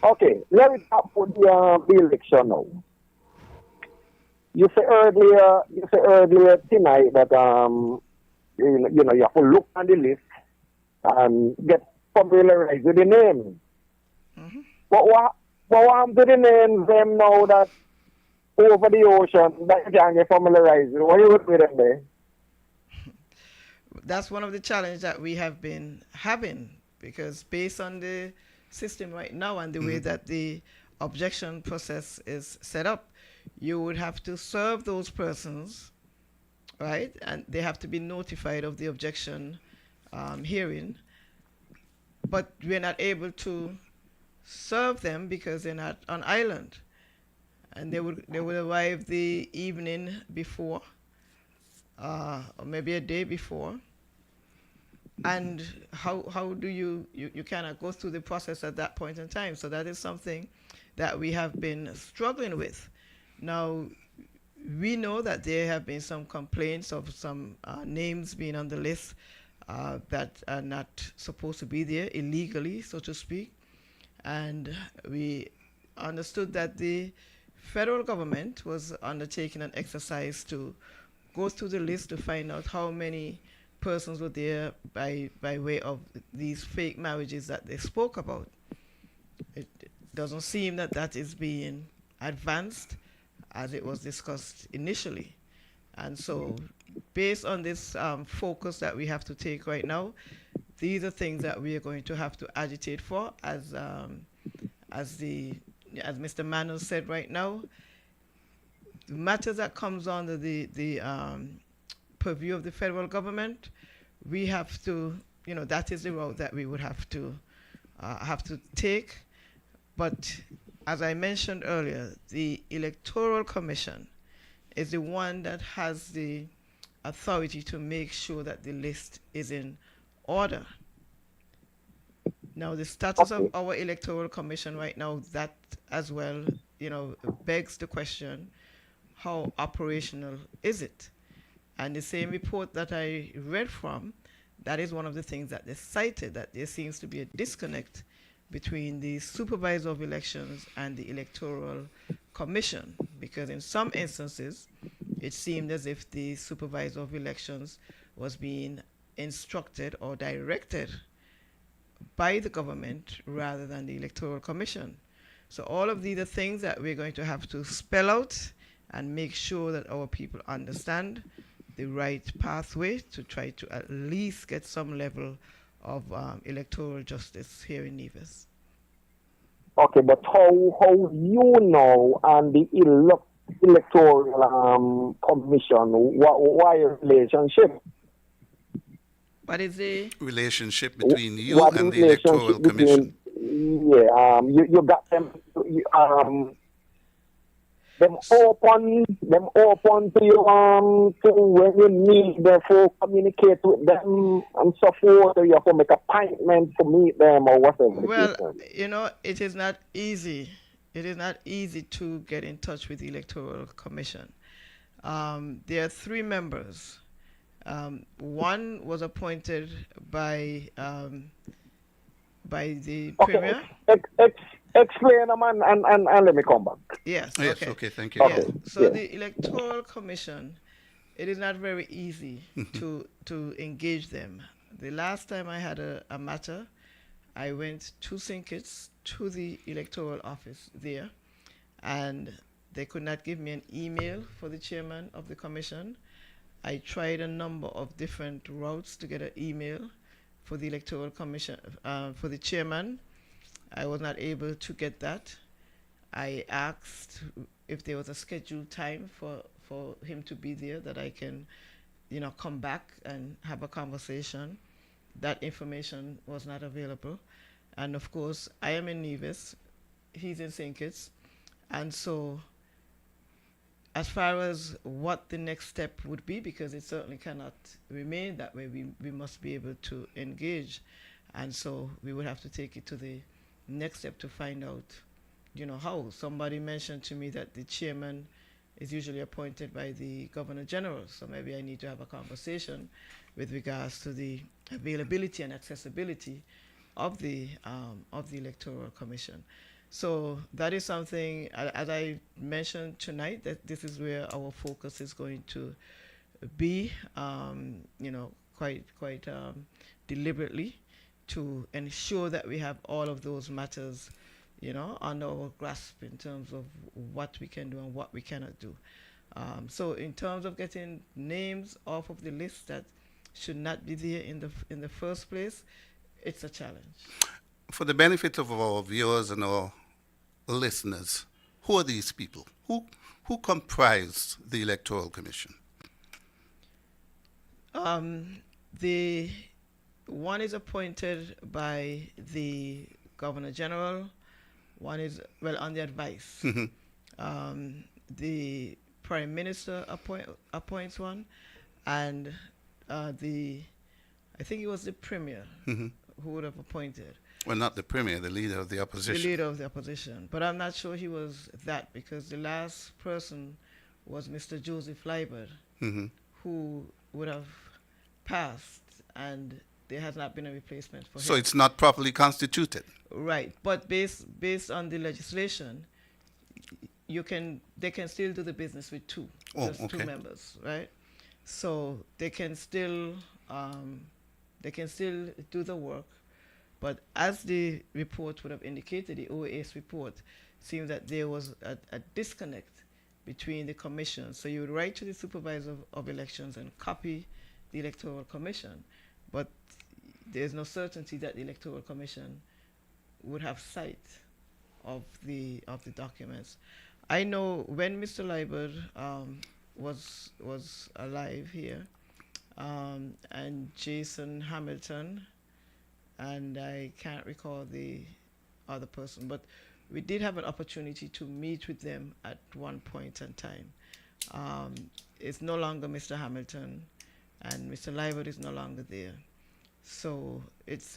Okay. Let me talk about the election now. You say earlier tonight that you have to look on the list and get familiarized with the name.
Mm-hmm.
But what happened to the names them now that over the ocean that you can get familiarized with? What do you would with them there?
That's one of the challenges that we have been having, because based on the system right now and the way that the objection process is set up, you would have to serve those persons, right? And they have to be notified of the objection hearing. But we're not able to serve them because they're not on island. And they would arrive the evening before, or maybe a day before. And how do you cannot go through the process at that point in time? So that is something that we have been struggling with. Now, we know that there have been some complaints of some names being on the list that are not supposed to be there illegally, so to speak. And we understood that the federal government was undertaking an exercise to go through the list to find out how many persons were there by way of these fake marriages that they spoke about. It doesn't seem that is being advanced as it was discussed initially. And so based on this focus that we have to take right now, these are things that we are going to have to agitate for, as Mr. Manuel said right now. The matters that comes under the purview of the federal government, we have to, that is the route that we would have to take. But as I mentioned earlier, the Electoral Commission is the one that has the authority to make sure that the list is in order. Now, the status of our Electoral Commission right now, that as well, begs the question, how operational is it? And the same report that I read from, that is one of the things that they cited, that there seems to be a disconnect between the supervisor of elections and the Electoral Commission, because in some instances, it seemed as if the supervisor of elections was being instructed or directed by the government rather than the Electoral Commission. So all of these are things that we're going to have to spell out and make sure that our people understand the right pathway to try to at least get some level of electoral justice here in Nevis.
Okay, but how you know and the Electoral Commission, why a relationship?
What is the
relationship between you and the Electoral Commission?
yeah, you got them open to you to when you need them for communicate with them and so forth, or you have to make appointment to meet them or whatever the case
Well,
may be.
it is not easy. It is not easy to get in touch with the Electoral Commission. There are three members. One was appointed by the
Okay,
Premier.
explain them and let me come back.
Yes,
Yes,
okay.
okay, thank you.
Yes.
Okay,
So
yeah.
the Electoral Commission, it is not very easy to engage them. The last time I had a matter, I went to St. Kitts to the electoral office there, and they could not give me an email for the chairman of the commission. I tried a number of different routes to get an email for the electoral commission for the chairman. I was not able to get that. I asked if there was a scheduled time for him to be there that I can, come back and have a conversation. That information was not available. And of course, I am in Nevis, he's in St. Kitts. And so, as far as what the next step would be, because it certainly cannot remain that way, we must be able to engage. And so, we would have to take it to the next step to find out, how. Somebody mentioned to me that the chairman is usually appointed by the Governor General. So maybe I need to have a conversation with regards to the availability and accessibility of the Electoral Commission. So that is something, as I mentioned tonight, that this is where our focus is going to be, quite deliberately, to ensure that we have all of those matters, under our grasp in terms of what we can do and what we cannot do. So in terms of getting names off of the list that should not be there in the first place, it's a challenge.
For the benefit of our viewers and our listeners, who are these people? Who comprise the Electoral Commission?
The one is appointed by the Governor General. One is on the advice. The Prime Minister appoints one, and I think it was the Premier who would have appointed.
Well, not the Premier, the leader of the opposition.
The leader of the opposition. But I'm not sure he was that, because the last person was Mr. Joseph Liebert, who would have passed, and there has not been a replacement for him.
So it's not properly constituted.
Right. But based on the legislation, they can still do the business with two. Just
okay.
Two members, right? So they can still do the work. But as the report would have indicated, the OAS report, seems that there was a disconnect between the commission. So you would write to the supervisor of elections and copy the Electoral Commission, but there's no certainty that the Electoral Commission would have sight of the documents. I know when Mr. Liebert was alive here, and Jason Hamilton, and I can't recall the other person, but we did have an opportunity to meet with them at one point in time. It's no longer Mr. Hamilton, and Mr. Liebert is no longer there. So it's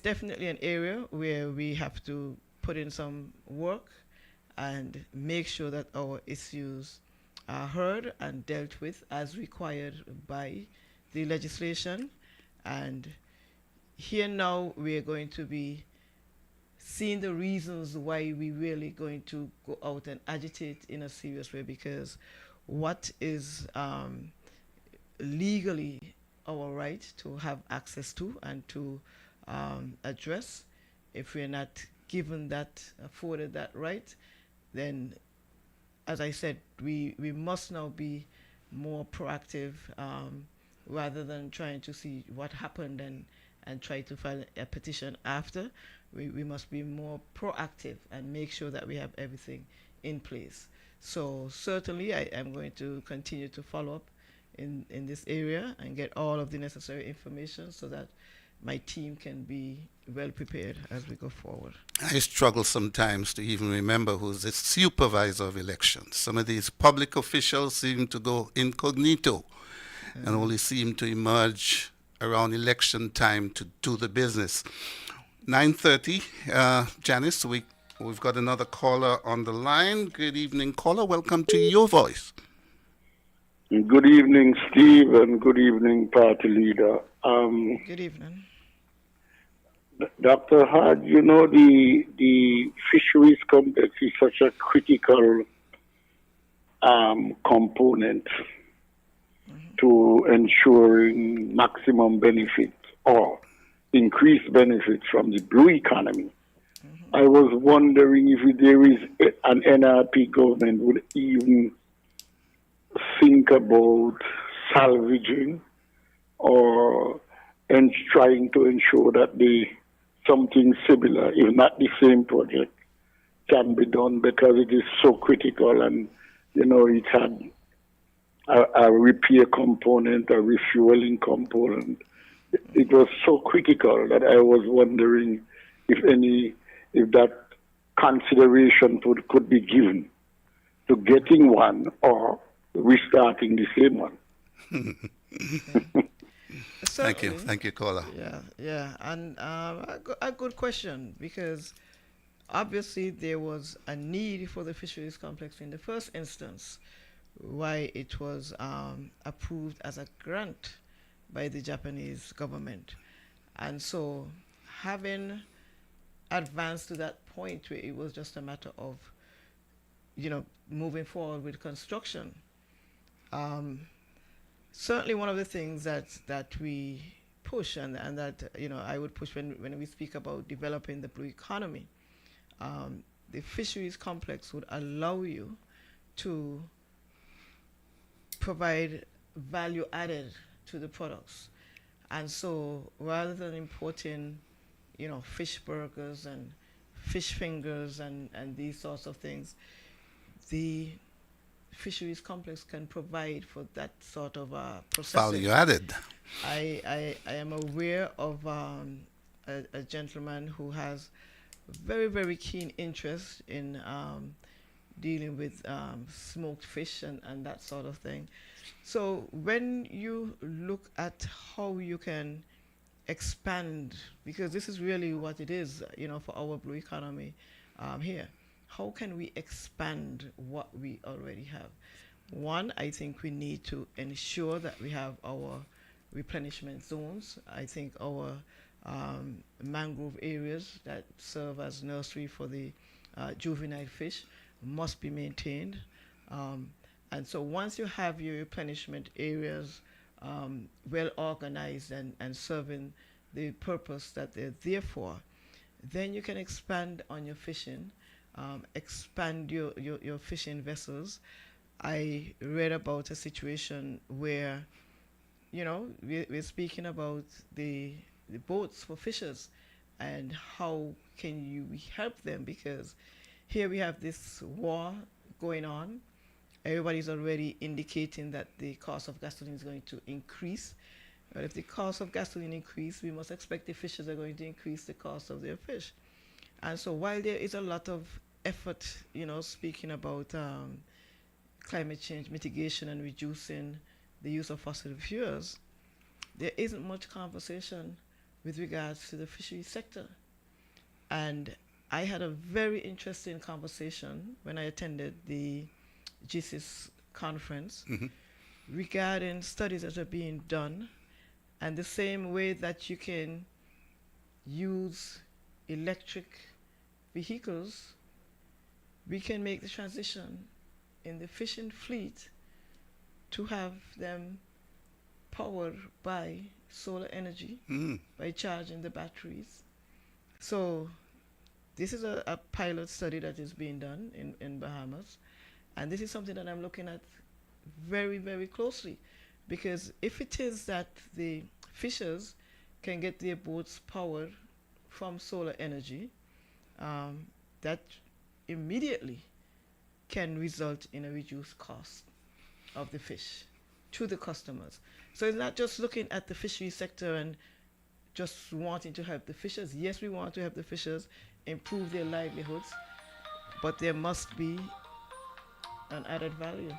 definitely an area where we have to put in some work and make sure that our issues are heard and dealt with as required by the legislation. And here now we are going to be seeing the reasons why we really going to go out and agitate in a serious way, because what is legally our right to have access to and to address, if we're not given that, afforded that right, then, as I said, we must now be more proactive, rather than trying to see what happened and try to file a petition after. We must be more proactive and make sure that we have everything in place. So certainly I am going to continue to follow up in this area and get all of the necessary information so that my team can be well prepared as we go forward.
I struggle sometimes to even remember who's the supervisor of elections. Some of these public officials seem to go incognito and only seem to emerge around election time to do the business. 9:30, Janice, we've got another caller on the line. Good evening, caller. Welcome to Your Voice.
Good evening, Steve, and good evening, party leader.
Good evening.
Dr. Hard, you know, the fisheries complex is such a critical component to ensuring maximum benefit or increased benefit from the blue economy. I was wondering if there is an NRP government would even think about salvaging or and trying to ensure that something similar, if not the same project, can be done, because it is so critical, and you know it had a repair component, a refueling component. It was so critical that I was wondering if that consideration could be given to getting one or restarting the same one.
Thank you, caller.
Yeah, and a good question, because obviously there was a need for the fisheries complex in the first instance, why it was approved as a grant by the Japanese government. And so having advanced to that point where it was just a matter of, moving forward with construction, certainly one of the things that we push and that I would push when we speak about developing the blue economy, the fisheries complex would allow you to provide value added to the products. And so rather than importing fish burgers and fish fingers and these sorts of things, the fisheries complex can provide for that sort of processing.
Value added.
I am aware of a gentleman who has very, very keen interest in dealing with smoked fish and that sort of thing. So when you look at how you can expand, because this is really what it is, for our blue economy here. How can we expand what we already have? One, I think we need to ensure that we have our replenishment zones. I think our mangrove areas that serve as nursery for the juvenile fish must be maintained. And so once you have your replenishment areas well organized and serving the purpose that they're there for, then you can expand on your fishing, expand your fishing vessels. I read about a situation where, we're speaking about the boats for fishers and how can you help them, because here we have this war going on. Everybody's already indicating that the cost of gasoline is going to increase. But if the cost of gasoline increase, we must expect the fishers are going to increase the cost of their fish. And so while there is a lot of effort, speaking about climate change mitigation and reducing the use of fossil fuels, there isn't much conversation with regards to the fishery sector. And I had a very interesting conversation when I attended the GCIS conference regarding studies that are being done, and the same way that you can use electric vehicles, we can make the transition in the fishing fleet to have them powered by solar energy, by charging the batteries. So this is a pilot study that is being done in Bahamas. And this is something that I'm looking at very, very closely, because if it is that the fishers can get their boats powered from solar energy, that immediately can result in a reduced cost of the fish to the customers. So it's not just looking at the fishery sector and just wanting to help the fishers. Yes, we want to help the fishers improve their livelihoods, but there must be an added value.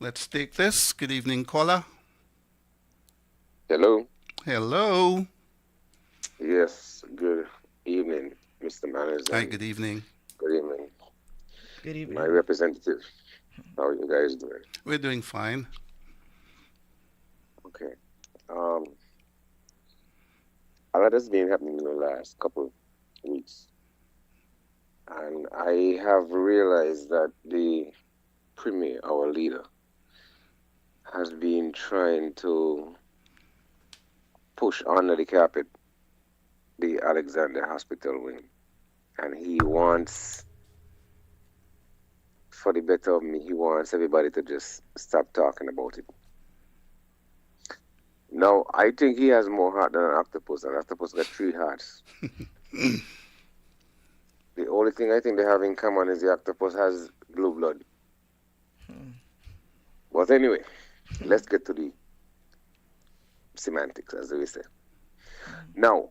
Let's take this. Good evening, caller.
Hello.
Hello.
Yes. Good evening, Mr. Manners,
Hi,
and
good evening.
good evening,
Good
my
evening.
representative. How are you guys doing?
We're doing fine.
Okay. Um, a lot has been happening in the last couple weeks, and I have realized that the premier, our leader, has been trying to push under the carpet the Alexander Hospital wing, and he wants, for the better of me, he wants everybody to just stop talking about it. No, I think he has more heart than an octopus. An octopus got 3 hearts. The only thing I think they have in common is the octopus has blue blood. But anyway, let's get to the semantics, as we say. Now,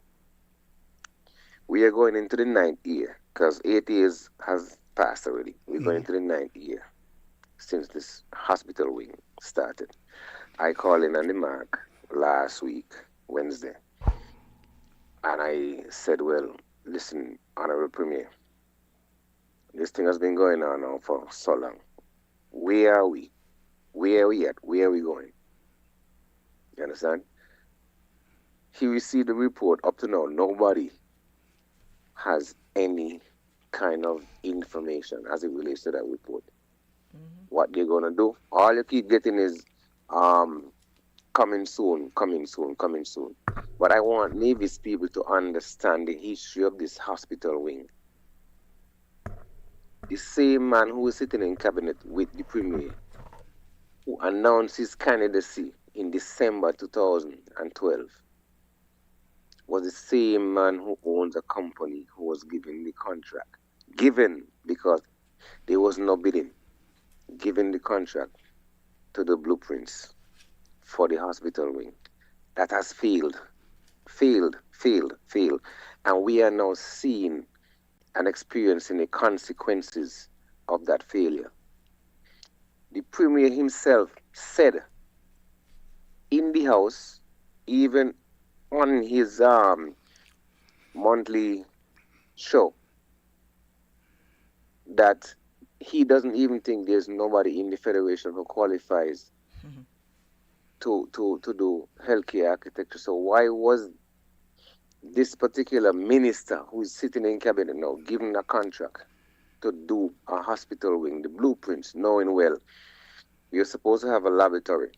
we are going into the 9th year, because 8 years has passed already. We're going into the 9th year since this hospital wing started. I called in on the mark last week, Wednesday, and I said, well, listen, Honorable Premier, this thing has been going on now for so long. Where are we? Where are we at? Where are we going? You understand? He received the report. Up to now, nobody has any kind of information as it relates to that report. What they're going to do, all you keep getting is coming soon, coming soon, coming soon. But I want Navy's people to understand the history of this hospital wing. The same man who was sitting in cabinet with the premier, who announced his candidacy in December 2012, was the same man who owns a company who was given the contract. Given because there was no bidding. Given the contract to the blueprints for the hospital wing. That has failed. Failed. And we are now seeing and experiencing the consequences of that failure. The premier himself said in the House, even on his monthly show, that he doesn't even think there's nobody in the Federation who qualifies to do healthcare architecture. So why was this particular minister who is sitting in cabinet now given a contract to do a hospital wing, the blueprints, knowing well you're supposed to have a laboratory,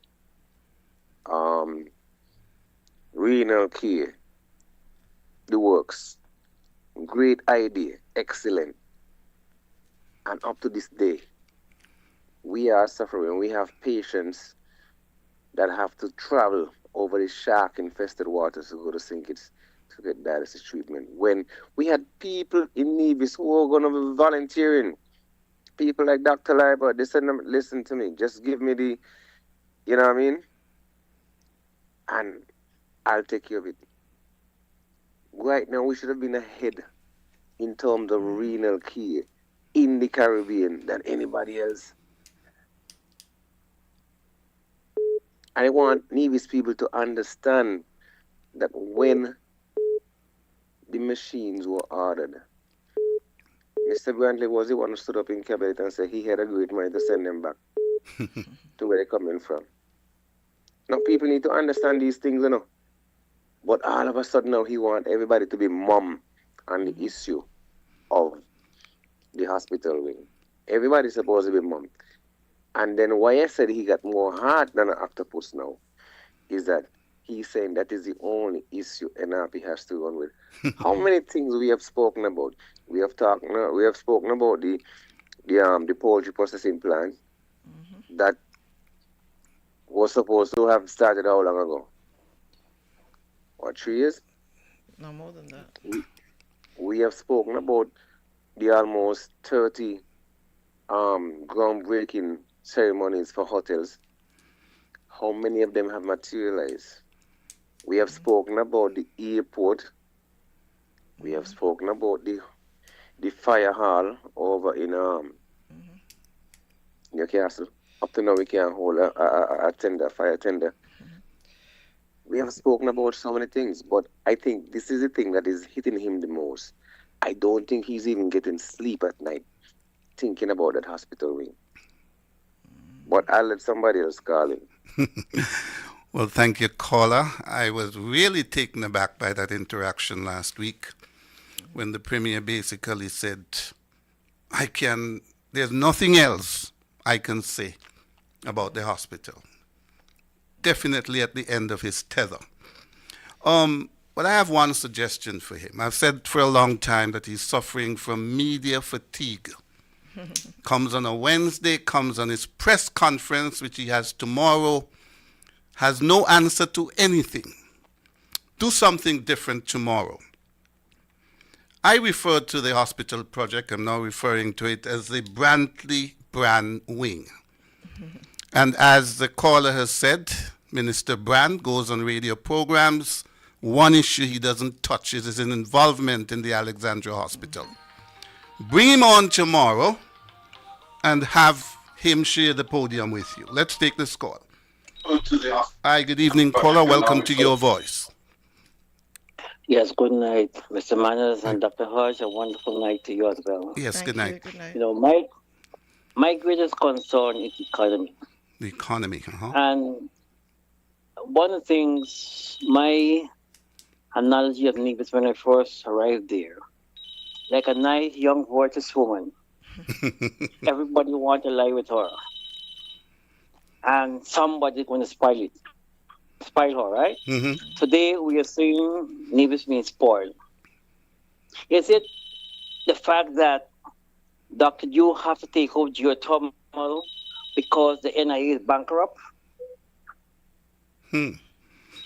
renal care, the works, great idea, excellent. And up to this day, we are suffering. We have patients that have to travel over the shark-infested waters to go to St. Kitts to get dialysis treatment. When we had people in Nevis who were going to be volunteering, people like Dr. Leiber, they said, listen to me, just give me the, you know what I mean? And I'll take care of it. Right now, we should have been ahead in terms of renal care in the Caribbean than anybody else. I want Nevis people to understand that when the machines were ordered, Mr. Brantley was the one who stood up in cabinet and said he had a great mind to send them back to where they're coming from. Now, people need to understand these things, you know. But all of a sudden now he wants everybody to be mum on the issue of the hospital wing. Everybody's supposed to be mum. And then why I said he got more heart than an octopus now is that he's saying that is the only issue NRP has to run with. How many things we have spoken about? We have spoken about the poultry processing plant that was supposed to have started how long ago? What, 3 years?
No more than that.
We have spoken about the almost 30 groundbreaking ceremonies for hotels. How many of them have materialized? We have spoken about the airport. We have spoken about the fire hall over in Newcastle. Up to now, we can't hold a tender, fire tender. We have spoken about so many things, but I think this is the thing that is hitting him the most. I don't think he's even getting sleep at night thinking about that hospital wing. But I'll let somebody else call him.
Well, thank you, caller. I was really taken aback by that interaction last week when the Premier basically said, there's nothing else I can say about the hospital. Definitely at the end of his tether. But I have one suggestion for him. I've said for a long time that he's suffering from media fatigue. Comes on a Wednesday, comes on his press conference, which he has tomorrow, has no answer to anything. Do something different tomorrow. I referred to the hospital project, I'm now referring to it as the Brantley Brand Wing. And as the caller has said, Minister Brand goes on radio programs. One issue he doesn't touch is his involvement in the Alexandria Hospital. Bring him on tomorrow and have him share the podium with you. Let's take this call. Hi, good evening, caller. Welcome to Your Voice.
Yes, good night, Mr. Manners and Dr. Hodge. A wonderful night to you as well.
Yes, good night.
Good night.
You know, my greatest concern is the economy.
The economy,
And one of the things, my analogy of Nevis when I first arrived there, like a nice young virtuous woman, everybody want to lie with her. And somebody's going to spoil her, right? Today we are seeing Nevis being spoiled. Is it the fact that, Doctor, you have to take over geothermal because the NIA is bankrupt?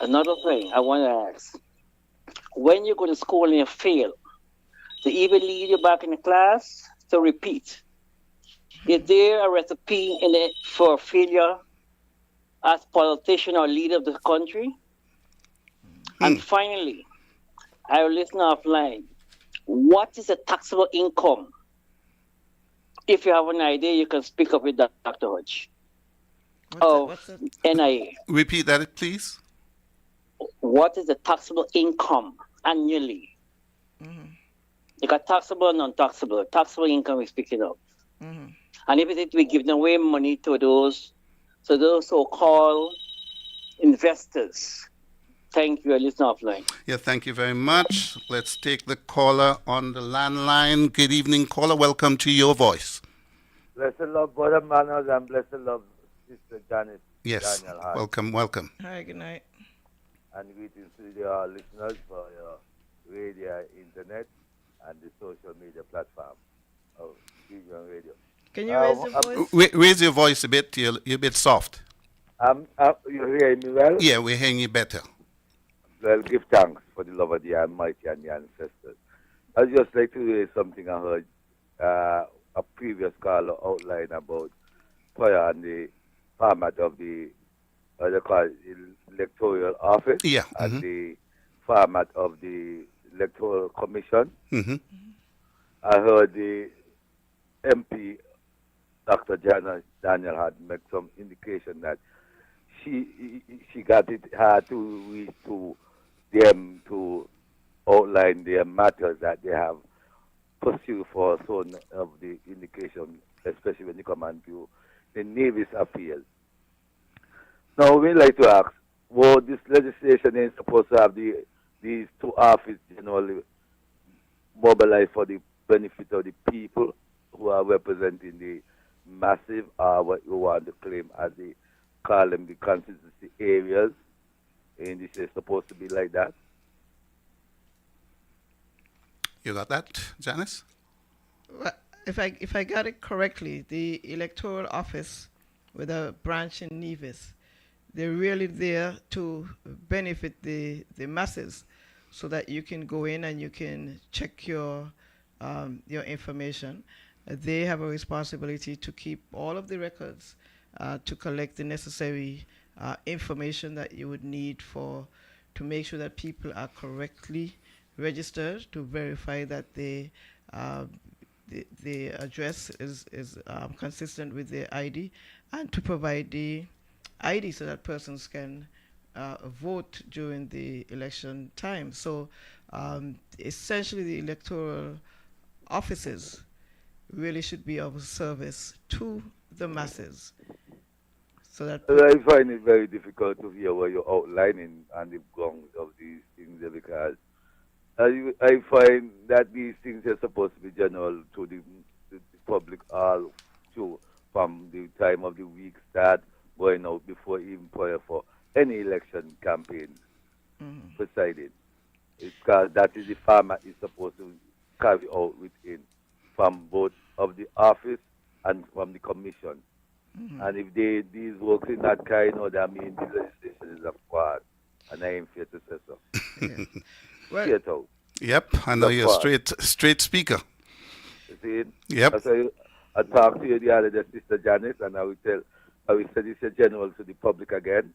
Another thing I want to ask, when you go to school and you fail, they even lead you back in the class to repeat. Is there a recipe in it for failure as politician or leader of the country? And finally, I will listen offline. What is the taxable income? If you have an idea, you can speak up with Dr. Hodge. What's NIA.
Repeat that, please.
What is the taxable income annually? You got taxable and non-taxable. Taxable income we're speaking of. And if it is, we giving away money to those so-called investors. Thank you. I listen offline.
Yeah, thank you very much. Let's take the caller on the landline. Good evening, caller. Welcome to Your Voice.
Blessed love, Brother Manners, and blessed love, Sister Janice.
Yes,
Daniel Hart.
welcome.
Hi, good night.
And greetings to the listeners for your radio, internet, and the social media platform of TV and radio.
Can you raise your voice?
Raise your voice a bit. You're a bit soft.
You hearing me well?
Yeah, we're hearing you better.
Well, give thanks for the love of the Almighty and the ancestors. I'd just like to raise something I heard a previous caller outline about prayer and the format of the electoral office and the format of the electoral commission. I heard the MP, Dr. Daniel, had made some indication that she got it hard to reach to them to outline their matters that they have pursued for some of the indication, especially when you come on to the Navy's appeal. Now, we'd like to ask, well, this legislation is supposed to have these two offices generally mobilized for the benefit of the people who are representing the massive, what you want to claim as the, call them the constituency areas, and this is supposed to be like that.
You got that, Janice?
Well, if I got it correctly, the electoral office with a branch in Nevis, they're really there to benefit the masses, so that you can go in and you can check your information. They have a responsibility to keep all of the records, to collect the necessary information that you would need for to make sure that people are correctly registered, to verify that the address is consistent with their ID, and to provide the ID so that persons can vote during the election time. So essentially the electoral offices really should be of service to the masses. So that
I find it very difficult to hear what you're outlining and the grounds of these things because I find that these things are supposed to be general to the public all through from the time of the week start going out before even prior for any election campaign presided. Because that is the format is supposed to carry out within from both of the office and from the commission. And if these works in that kind, that means the legislation is a fraud. And I am fair to say so.
Yeah. Well,
Straight out.
Yep, I know you're a straight speaker.
You see it?
Yep.
That's why I talked to you the other day, Sister Janice, and I will say this is general to the public again.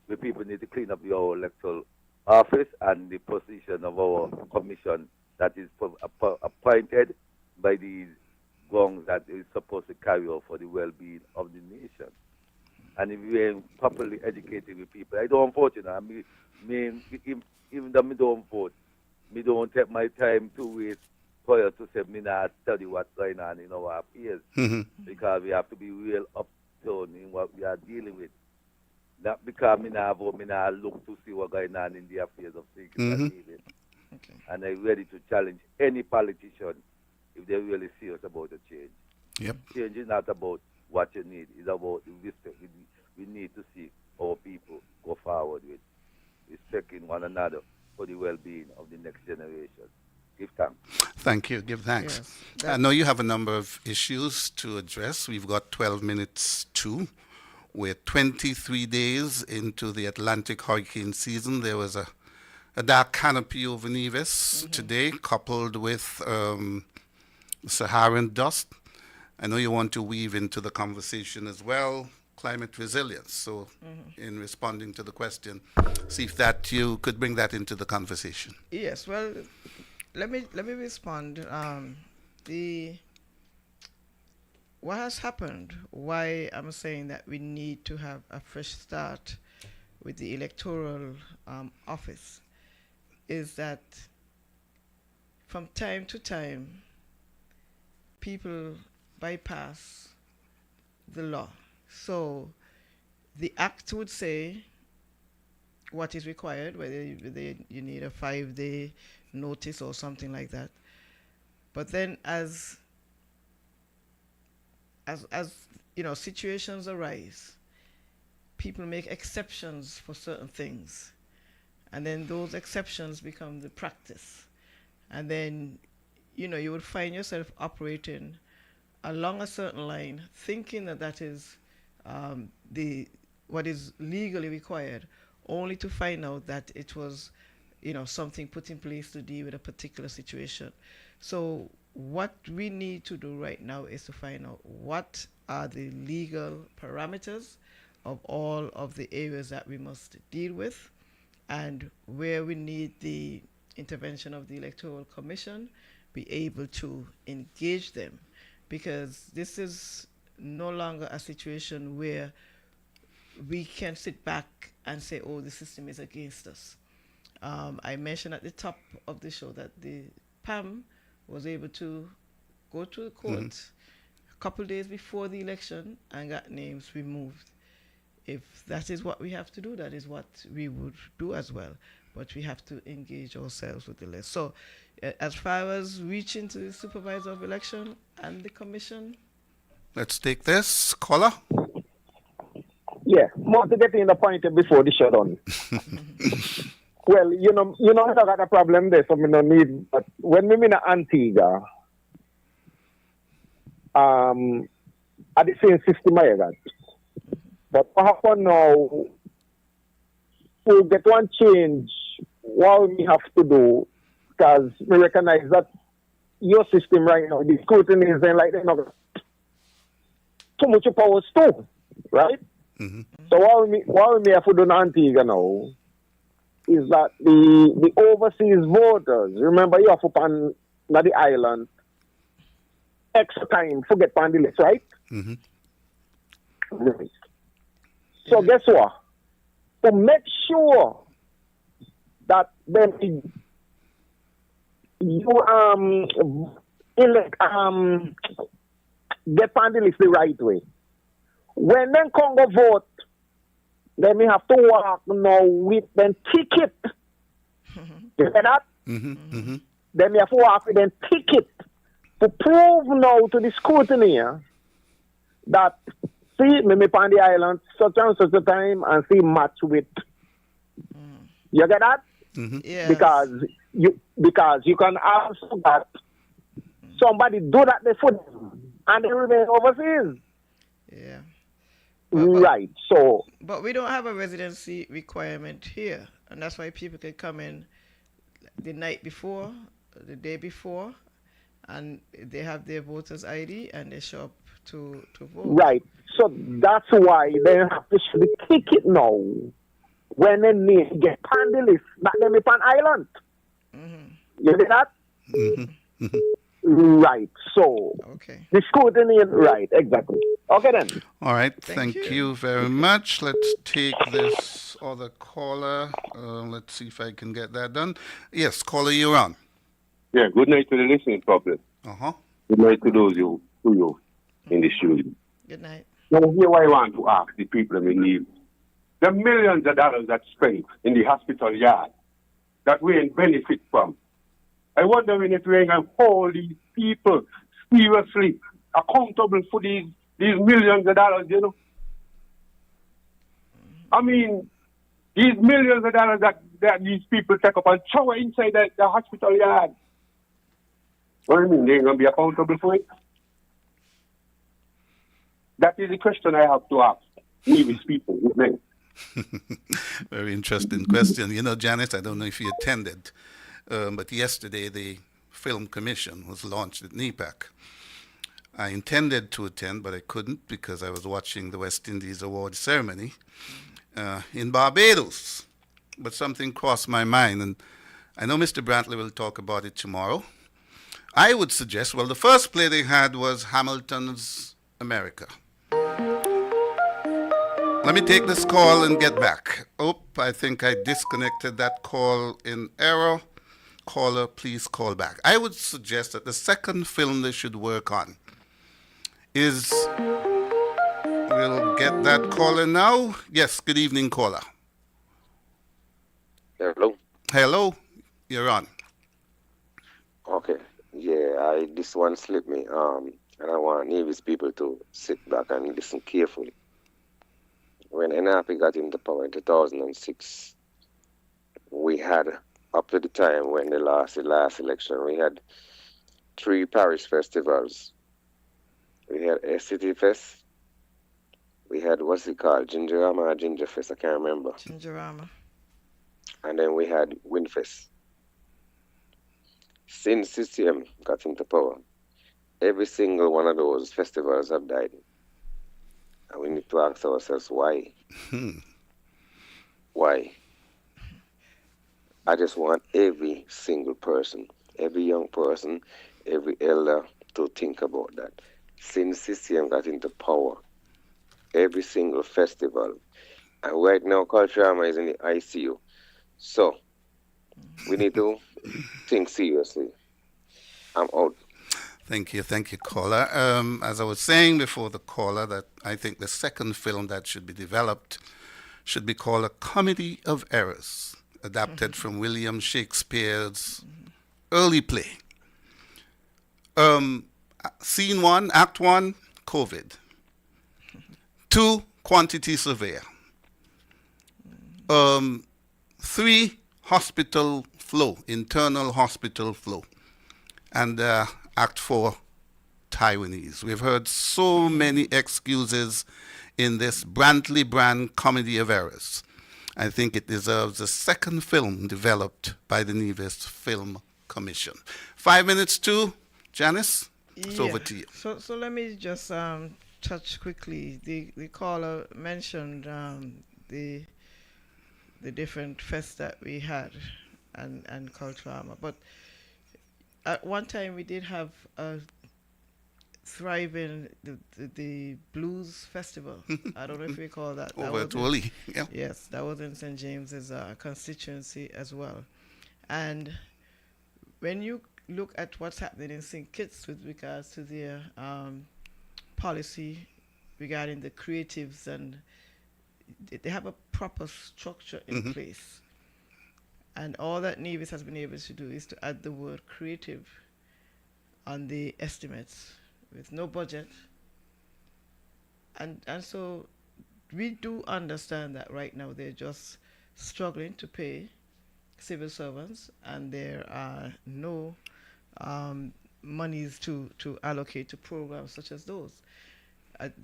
The people need to clean up our electoral office and the position of our commission that is appointed by these grounds that is supposed to carry out for the well-being of the nation. And if we ain't properly educated with people, I don't vote, you know. Even though I don't vote, I don't take my time to waste prior to say me not study what's going on in our affairs. Because we have to be real upturned in what we are dealing with. Not because me not vote, me not look to see what's going on in the affairs of things we are dealing with.
Okay.
And I'm ready to challenge any politician if they're really serious about a change.
Yep.
Change is not about what you need, it's about the respect we need to see our people go forward with, respecting one another for the well-being of the next generation. Give thanks.
Thank you. Give thanks.
Yes,
I know you have a number of issues to address. We've got 12 minutes too. We're 23 days into the Atlantic hurricane season. There was a dark canopy over Nevis today, coupled with Saharan dust. I know you want to weave into the conversation as well climate resilience. So, in responding to the question, see if that you could bring that into the conversation.
Yes. Well, let me respond. What has happened? Why I'm saying that we need to have a fresh start with the electoral office is that from time to time people bypass the law. So the act would say what is required, whether you need a 5-day notice or something like that. But then as you know, situations arise, people make exceptions for certain things, and then those exceptions become the practice. And then, you know, you would find yourself operating along a certain line, thinking that that is what is legally required, only to find out that it was, you know, something put in place to deal with a particular situation. So what we need to do right now is to find out what are the legal parameters of all of the areas that we must deal with, and where we need the intervention of the Electoral Commission, be able to engage them. Because this is no longer a situation where we can sit back and say, oh, the system is against us. I mentioned at the top of the show that the PAM was able to go to the court a couple days before the election and got names removed. If that is what we have to do, that is what we would do as well. But we have to engage ourselves with the list. So as far as reaching to the supervisor of election and the commission.
Let's take this. Caller?
Yeah, more to get in the point before the shutdown. Well, you know, I got a problem there, so we don't need. But when we in Antigua, at the same system I got. But what happened now? To get one change, what we have to do, because we recognize that your system right now, the scrutiny is then like they're not too much powers too, right? So what we have to do in Antigua now is that the overseas voters, remember you have to pan the island extra time forget pan the list, right?
Mm-hmm.
Right. So guess what? To make sure that then you elect get on the list the right way. When then Congo vote, then we have to walk now with them ticket. You hear that?
Mm-hmm. Mm-hmm.
Then we have to walk with them ticket to prove now to the scrutiny that see me on the island such and such a time and see match with. You get that?
Mm-hmm.
Yes.
Because you can also that somebody do that they foot and they remain overseas.
Yeah.
Right. So
But we don't have a residency requirement here, and that's why people can come in the night before, the day before, and they have their voter's ID and they show up to vote.
right. So that's why they have to show the ticket now when they need to get on the list, not them on island. You get that?
Mm-hmm. Mm-hmm.
Right. So
Okay.
the scrutiny, right? Exactly. Okay then.
All right.
Thank
Thank
you.
you very much. Let's take this other caller. Let's see if I can get that done. Yes, caller, you're on.
Yeah, good night to the listening public.
Uh-huh.
Good night to those you in the studio.
Good night.
Now, here I want to ask the people in need. The millions of dollars that spent in the hospital yard that we ain't benefit from. I wonder if we ain't going to hold these people seriously accountable for these millions of dollars, you know. I mean, these millions of dollars that these people take up and throw inside the hospital yard. What do you mean? They ain't going to be accountable for it? That is the question I have to ask these people, men.
Very interesting question. You know, Janice, I don't know if you attended, but yesterday the film commission was launched at NEPAC. I intended to attend, but I couldn't because I was watching the West Indies award ceremony in Barbados. But something crossed my mind, and I know Mr. Brantley will talk about it tomorrow. I would suggest, well, the first play they had was Hamilton's America. Let me take this call and get back. Oh, I think I disconnected that call in error. Caller, please call back. I would suggest that the second film they should work on is, we'll get that caller now. Yes, good evening, caller.
Hello.
Hello, you're on.
Okay. Yeah, this one slipped me. And I want Nevis people to sit back and listen carefully. When NRP got into power in 2006, we had, up to the time when they lost the last election, we had 3 parish festivals. We had a City Fest. We had, what's it called, Gingerama or Ginger Fest, I can't remember.
Gingerama.
And then we had Windfest. Since CCM got into power, every single one of those festivals have died. And we need to ask ourselves why. Why? I just want every single person, every young person, every elder to think about that. Since CCM got into power, every single festival, and right now Culturama is in the ICU. So, we need to think seriously. I'm out.
Thank you, caller. As I was saying before the caller, that I think the second film that should be developed should be called A Comedy of Errors, adapted from William Shakespeare's early play. Scene 1, Act 1, COVID. 2, Quantity Surveyor. 3, hospital flow, internal hospital flow. And Act 4, Taiwanese. We've heard so many excuses in this Brantley brand comedy of errors. I think it deserves a second film developed by the Nevis Film Commission. 5 minutes to Janice. It's over to you.
So let me just touch quickly. The caller mentioned the the different fests that we had and cultural armor. But at one time we did have a thriving the blues festival. I don't know if you recall that. That
Over
was
at Woolley, yeah.
Yes, that was in St. James's constituency as well. And when you look at what's happening in St. Kitts with regards to their policy regarding the creatives, and they have a proper structure in place. And all that Nevis has been able to do is to add the word creative on the estimates with no budget. And so we do understand that right now they're just struggling to pay civil servants, and there are no monies to allocate to programs such as those.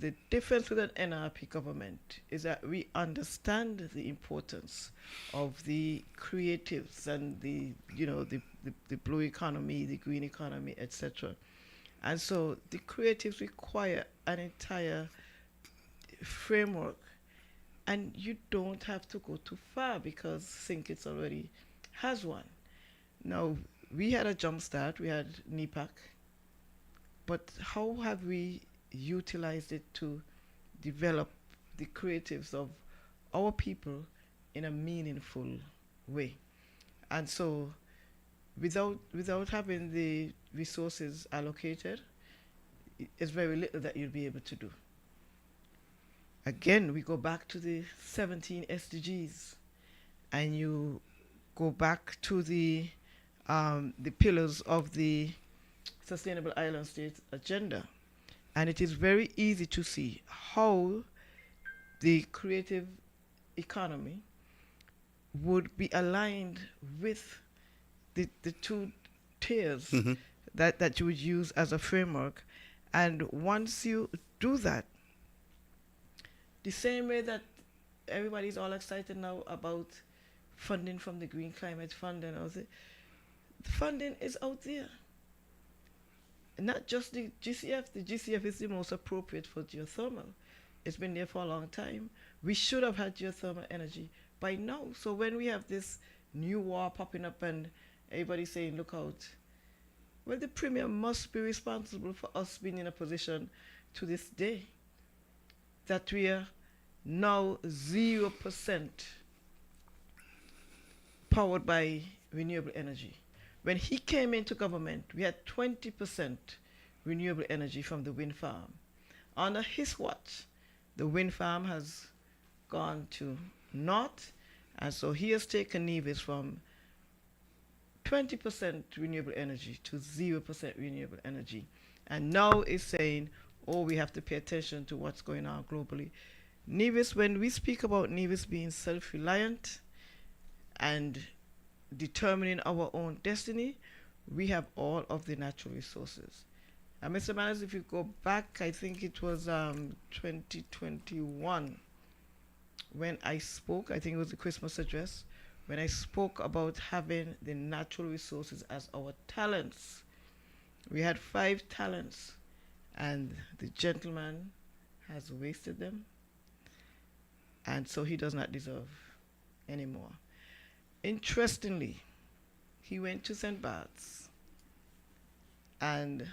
The difference with an NRP government is that we understand the importance of the creatives and the blue economy, the green economy, etc. And so the creatives require an entire framework, and you don't have to go too far because St. Kitts already has one. Now, we had a jump start, we had NEPAC, but how have we utilized it to develop the creatives of our people in a meaningful way? And so without having the resources allocated, it's very little that you'll be able to do. Again, we go back to the 17 SDGs, and you go back to the pillars of the Sustainable Island State Agenda. And it is very easy to see how the creative economy would be aligned with the two tiers that you would use as a framework. And once you do that, the same way that everybody's all excited now about funding from the Green Climate Fund and all that, the funding is out there. Not just the GCF. The GCF is the most appropriate for geothermal. It's been there for a long time. We should have had geothermal energy by now. So when we have this new war popping up and everybody's saying, look out, well, the Premier must be responsible for us being in a position to this day that we are now 0% powered by renewable energy. When he came into government, we had 20% renewable energy from the wind farm. Under his watch, the wind farm has gone to naught, and so he has taken Nevis from 20% renewable energy to 0% renewable energy. And now is saying, oh, we have to pay attention to what's going on globally. Nevis, when we speak about Nevis being self-reliant and determining our own destiny, we have all of the natural resources. And Mr. Manners, if you go back, I think it was 2021 when I spoke, I think it was the Christmas address, when I spoke about having the natural resources as our talents. We had 5 talents, and the gentleman has wasted them, and so he does not deserve anymore. Interestingly, he went to St. Bart's, and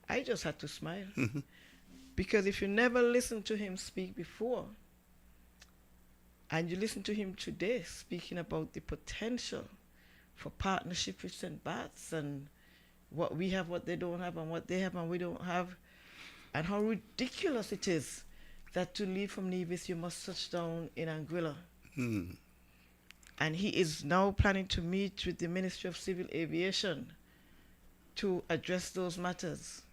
I just had to smile. Because if you never listened to him speak before, and you listen to him today speaking about the potential for partnership with St. Bart's and what we have, what they don't have, and what they have and we don't have, and how ridiculous it is that to leave from Nevis you must touch down in Anguilla. And he is now planning to meet with the Ministry of Civil Aviation to address those matters.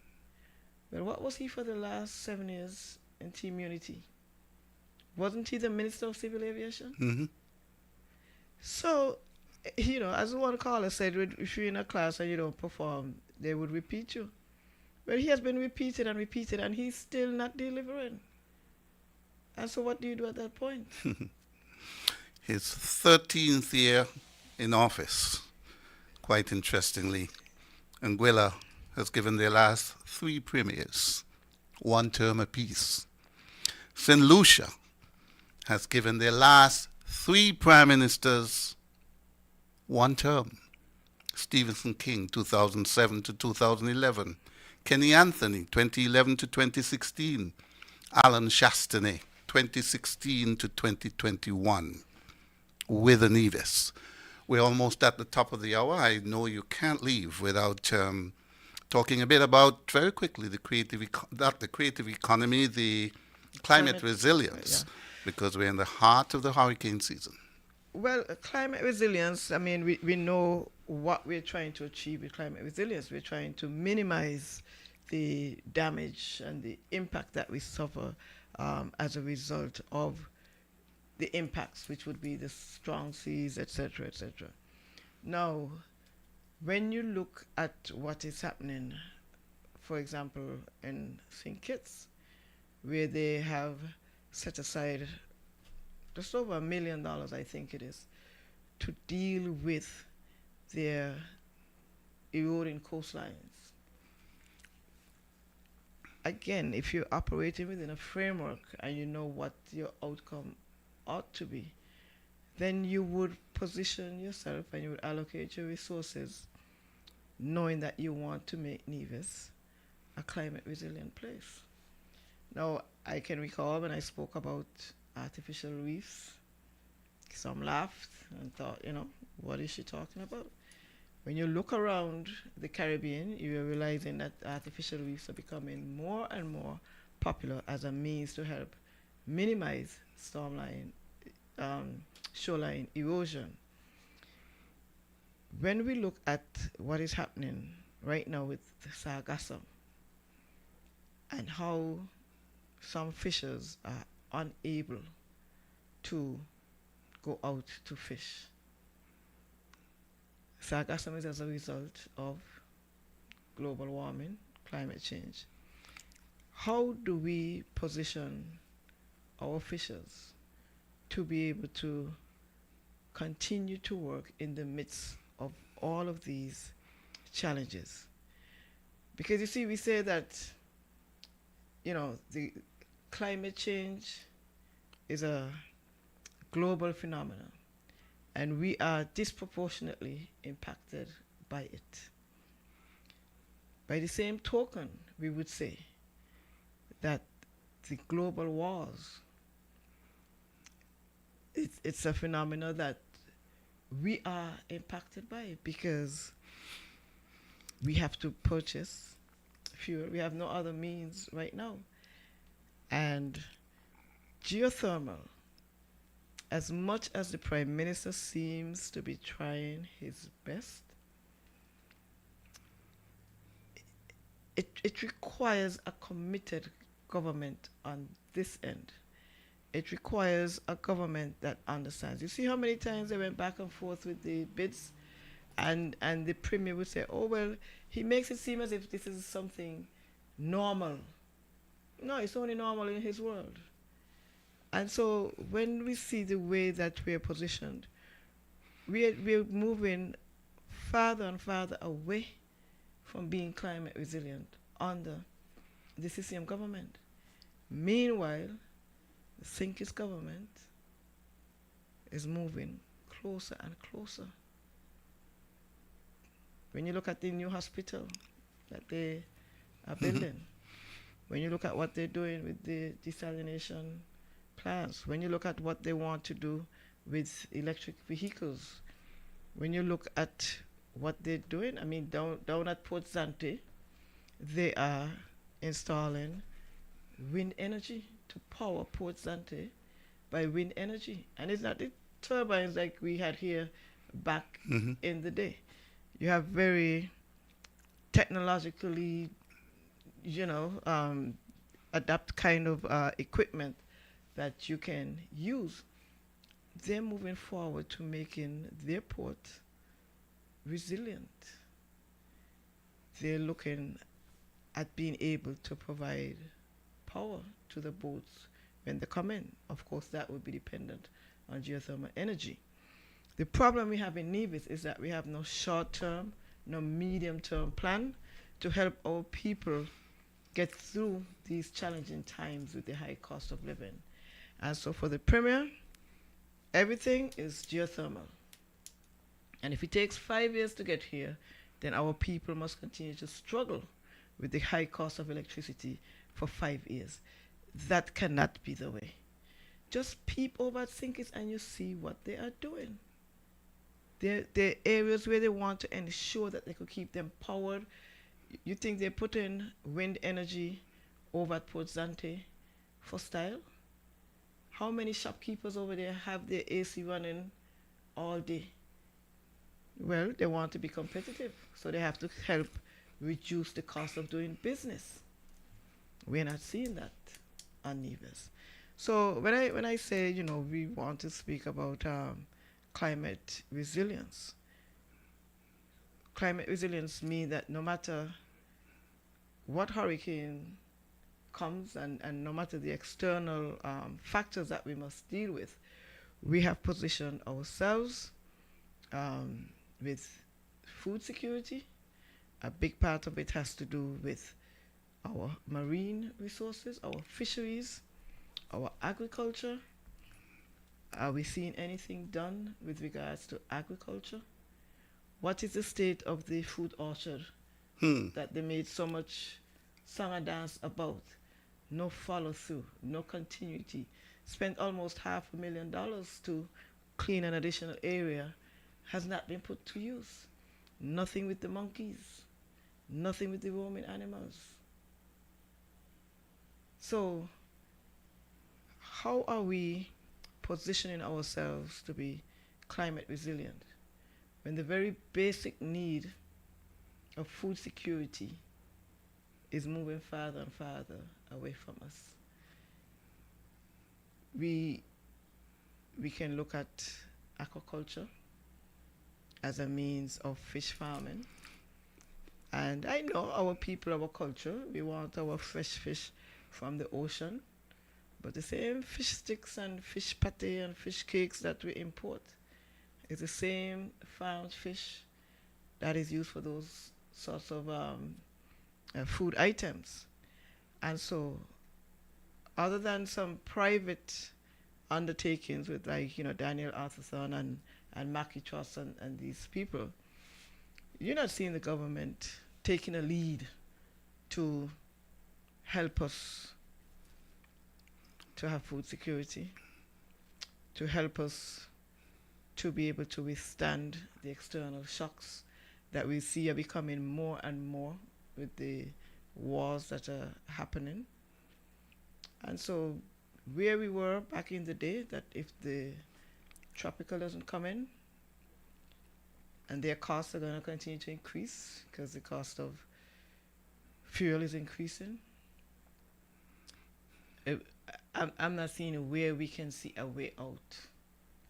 Well, what was he for the last 7 years in Team Unity? Wasn't he the Minister of Civil Aviation? So, as one caller said, if you're in a class and you don't perform, they would repeat you. Well, he has been repeated, and he's still not delivering. And so what do you do at that point?
His 13th year in office, quite interestingly, Anguilla has given their last 3 premiers 1 term apiece. St. Lucia has given their last 3 prime ministers, 1 term. Stephen King, 2007 to 2011. Kenny Anthony, 2011 to 2016. Alan Chastanet, 2016 to 2021. With Nevis. We're almost at the top of the hour. I know you can't leave without talking a bit about, very quickly, the creative economy, the climate resilience, because we're in the heart of the hurricane season.
Well, climate resilience, I mean, we know what we're trying to achieve with climate resilience. We're trying to minimize the damage and the impact that we suffer as a result of the impacts, which would be the strong seas, etc., etc. Now, when you look at what is happening, for example, in St. Kitts, where they have set aside just over $1 million, I think it is, to deal with their eroding coastlines. Again, if you're operating within a framework and you know what your outcome ought to be, then you would position yourself and you would allocate your resources knowing that you want to make Nevis a climate resilient place. Now, I can recall when I spoke about artificial reefs, some laughed and thought, what is she talking about? When you look around the Caribbean, you're realizing that artificial reefs are becoming more and more popular as a means to help minimize shoreline erosion. When we look at what is happening right now with sargassum and how some fishers are unable to go out to fish, sargassum is as a result of global warming, climate change. How do we position our fishers to be able to continue to work in the midst of all of these challenges? Because you see, we say that, the climate change is a global phenomenon, and we are disproportionately impacted by it. By the same token, we would say that the global wars, it's a phenomenon that we are impacted by because we have to purchase fuel. We have no other means right now. And geothermal, as much as the Prime Minister seems to be trying his best, it requires a committed government on this end. It requires a government that understands. You see how many times they went back and forth with the bids, and the Premier would say, oh, well, he makes it seem as if this is something normal. No, it's only normal in his world. And so when we see the way that we're positioned, we're moving farther and farther away from being climate resilient under the CCM government. Meanwhile, the St. Kitts government is moving closer and closer. When you look at the new hospital that they are building, when you look at what they're doing with the desalination plants, when you look at what they want to do with electric vehicles, when you look at what they're doing, I mean, down at Port Zante, they are installing wind energy to power Port Zante by wind energy. And it's not the turbines like we had here back in the day. You have very technologically, adapt kind of equipment that you can use. They're moving forward to making their port resilient. They're looking at being able to provide power to the boats when they come in. Of course, that would be dependent on geothermal energy. The problem we have in Nevis is that we have no short-term, no medium-term plan to help our people get through these challenging times with the high cost of living. And so for the Premier, Everything is geothermal. And if it takes 5 years to get here, then our people must continue to struggle with the high cost of electricity for 5 years. That cannot be the way. Just peep over at Sinkits and you see what they are doing. There are areas where they want to ensure that they could keep them powered. You think they put in wind energy over at Port Zante for style? How many shopkeepers over there have their AC running all day? Well, they want to be competitive, so they have to help reduce the cost of doing business. We're not seeing that on Nevis. So when I say, we want to speak about climate resilience means that no matter what hurricane comes and no matter the external factors that we must deal with, we have positioned ourselves with food security. A big part of it has to do with our marine resources, our fisheries, our agriculture. Are we seeing anything done with regards to agriculture? What is the state of the food orchard that they made so much song and dance about? No follow through, no continuity. Spent almost $500,000 to clean an additional area, has not been put to use. Nothing with the monkeys, nothing with the roaming animals. So how are we positioning ourselves to be climate resilient when the very basic need of food security is moving farther and farther away from us? We can look at aquaculture as a means of fish farming. And I know our people, our culture, we want our fresh fish from the ocean. But the same fish sticks and fish pate and fish cakes that we import is the same farmed fish that is used for those sorts of food items. And so, other than some private undertakings with Daniel Arthurson and Mackie Truss and these people, you're not seeing the government taking a lead to help us to have food security, to help us to be able to withstand the external shocks that we see are becoming more and more with the wars that are happening. And so where we were back in the day, that if the tropical doesn't come in, and their costs are going to continue to increase because the cost of fuel is increasing, I'm not seeing where we can see a way out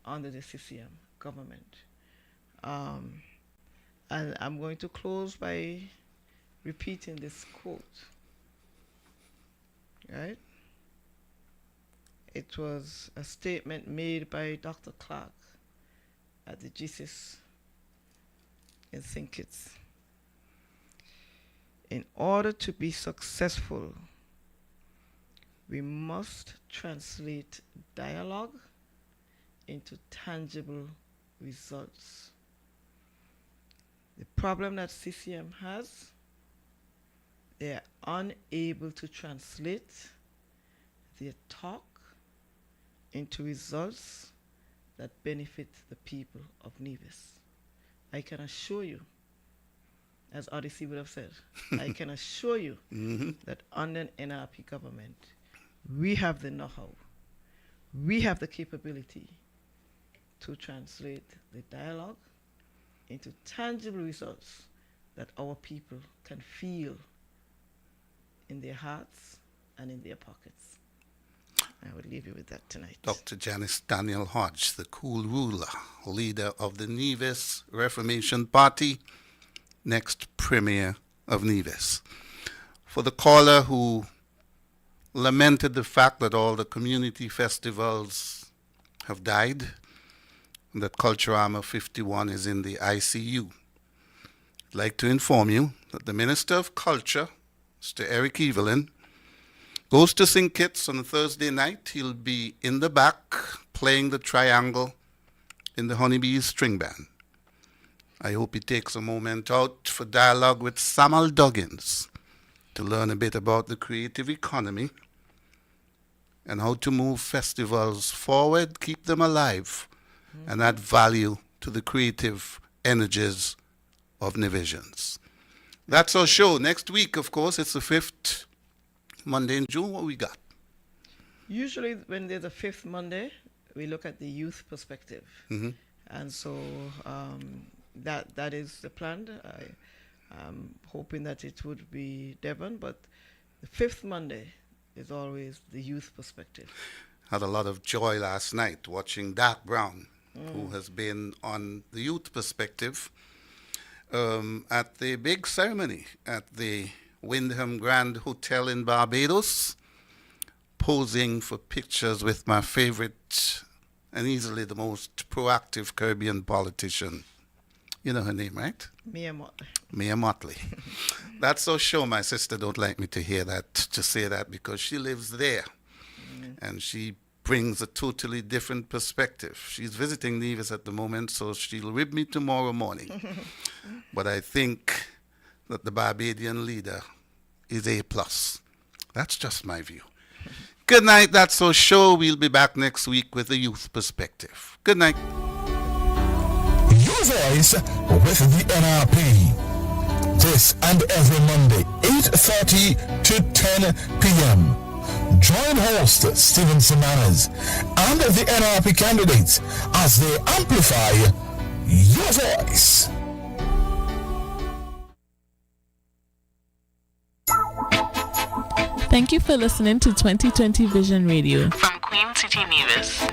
under the CCM government. And I'm going to close by repeating this quote. Right? It was a statement made by Dr. Clark at the GCIS in St. Kitts. In order to be successful, we must translate dialogue into tangible results. The problem that CCM has, they are unable to translate their talk into results that benefit the people of Nevis. I can assure you, as Odyssey would have said, I can assure you that under an NRP government, we have the know-how, we have the capability to translate the dialogue into tangible results that our people can feel in their hearts and in their pockets. I would leave you with that tonight.
Dr. Janice Daniel Hodge, the cool ruler, leader of the Nevis Reformation Party, next Premier of Nevis. For the caller who lamented the fact that all the community festivals have died, and that Culturama 51 is in the ICU, I'd like to inform you that the Minister of Culture, Mr. Eric Evelyn, goes to St. Kitts on a Thursday night. He'll be in the back playing the triangle in the Honeybees String Band. I hope he takes a moment out for dialogue with Samuel Duggins to learn a bit about the creative economy and how to move festivals forward, keep them alive, and add value to the creative energies of Nivisions. That's our show. Next week, of course, it's the 5th Monday in June. What we got?
Usually when there's a 5th Monday, we look at the youth perspective. And so that is the plan. I'm hoping that it would be Devon, but the 5th Monday is always the youth perspective.
Had a lot of joy last night watching Dark Brown, who has been on the youth perspective at the big ceremony at the Wyndham Grand Hotel in Barbados, posing for pictures with my favorite and easily the most proactive Caribbean politician. You know her name, right?
Mia Motley.
Mia Motley. That's so sure my sister don't like me to say that because she lives there. And she brings a totally different perspective. She's visiting Nevis at the moment, so she'll rib me tomorrow morning. But I think that the Barbadian leader is A+. That's just my view. Good night, that's so sure. We'll be back next week with a youth perspective. Good night.
Your voice with the NRP. This and every Monday, 8:30 to 10 p.m. Join host Stephen Semanas and the NRP candidates as they amplify your voice.
Thank you for listening to 2020 Vision Radio. From Queen City, Nevis.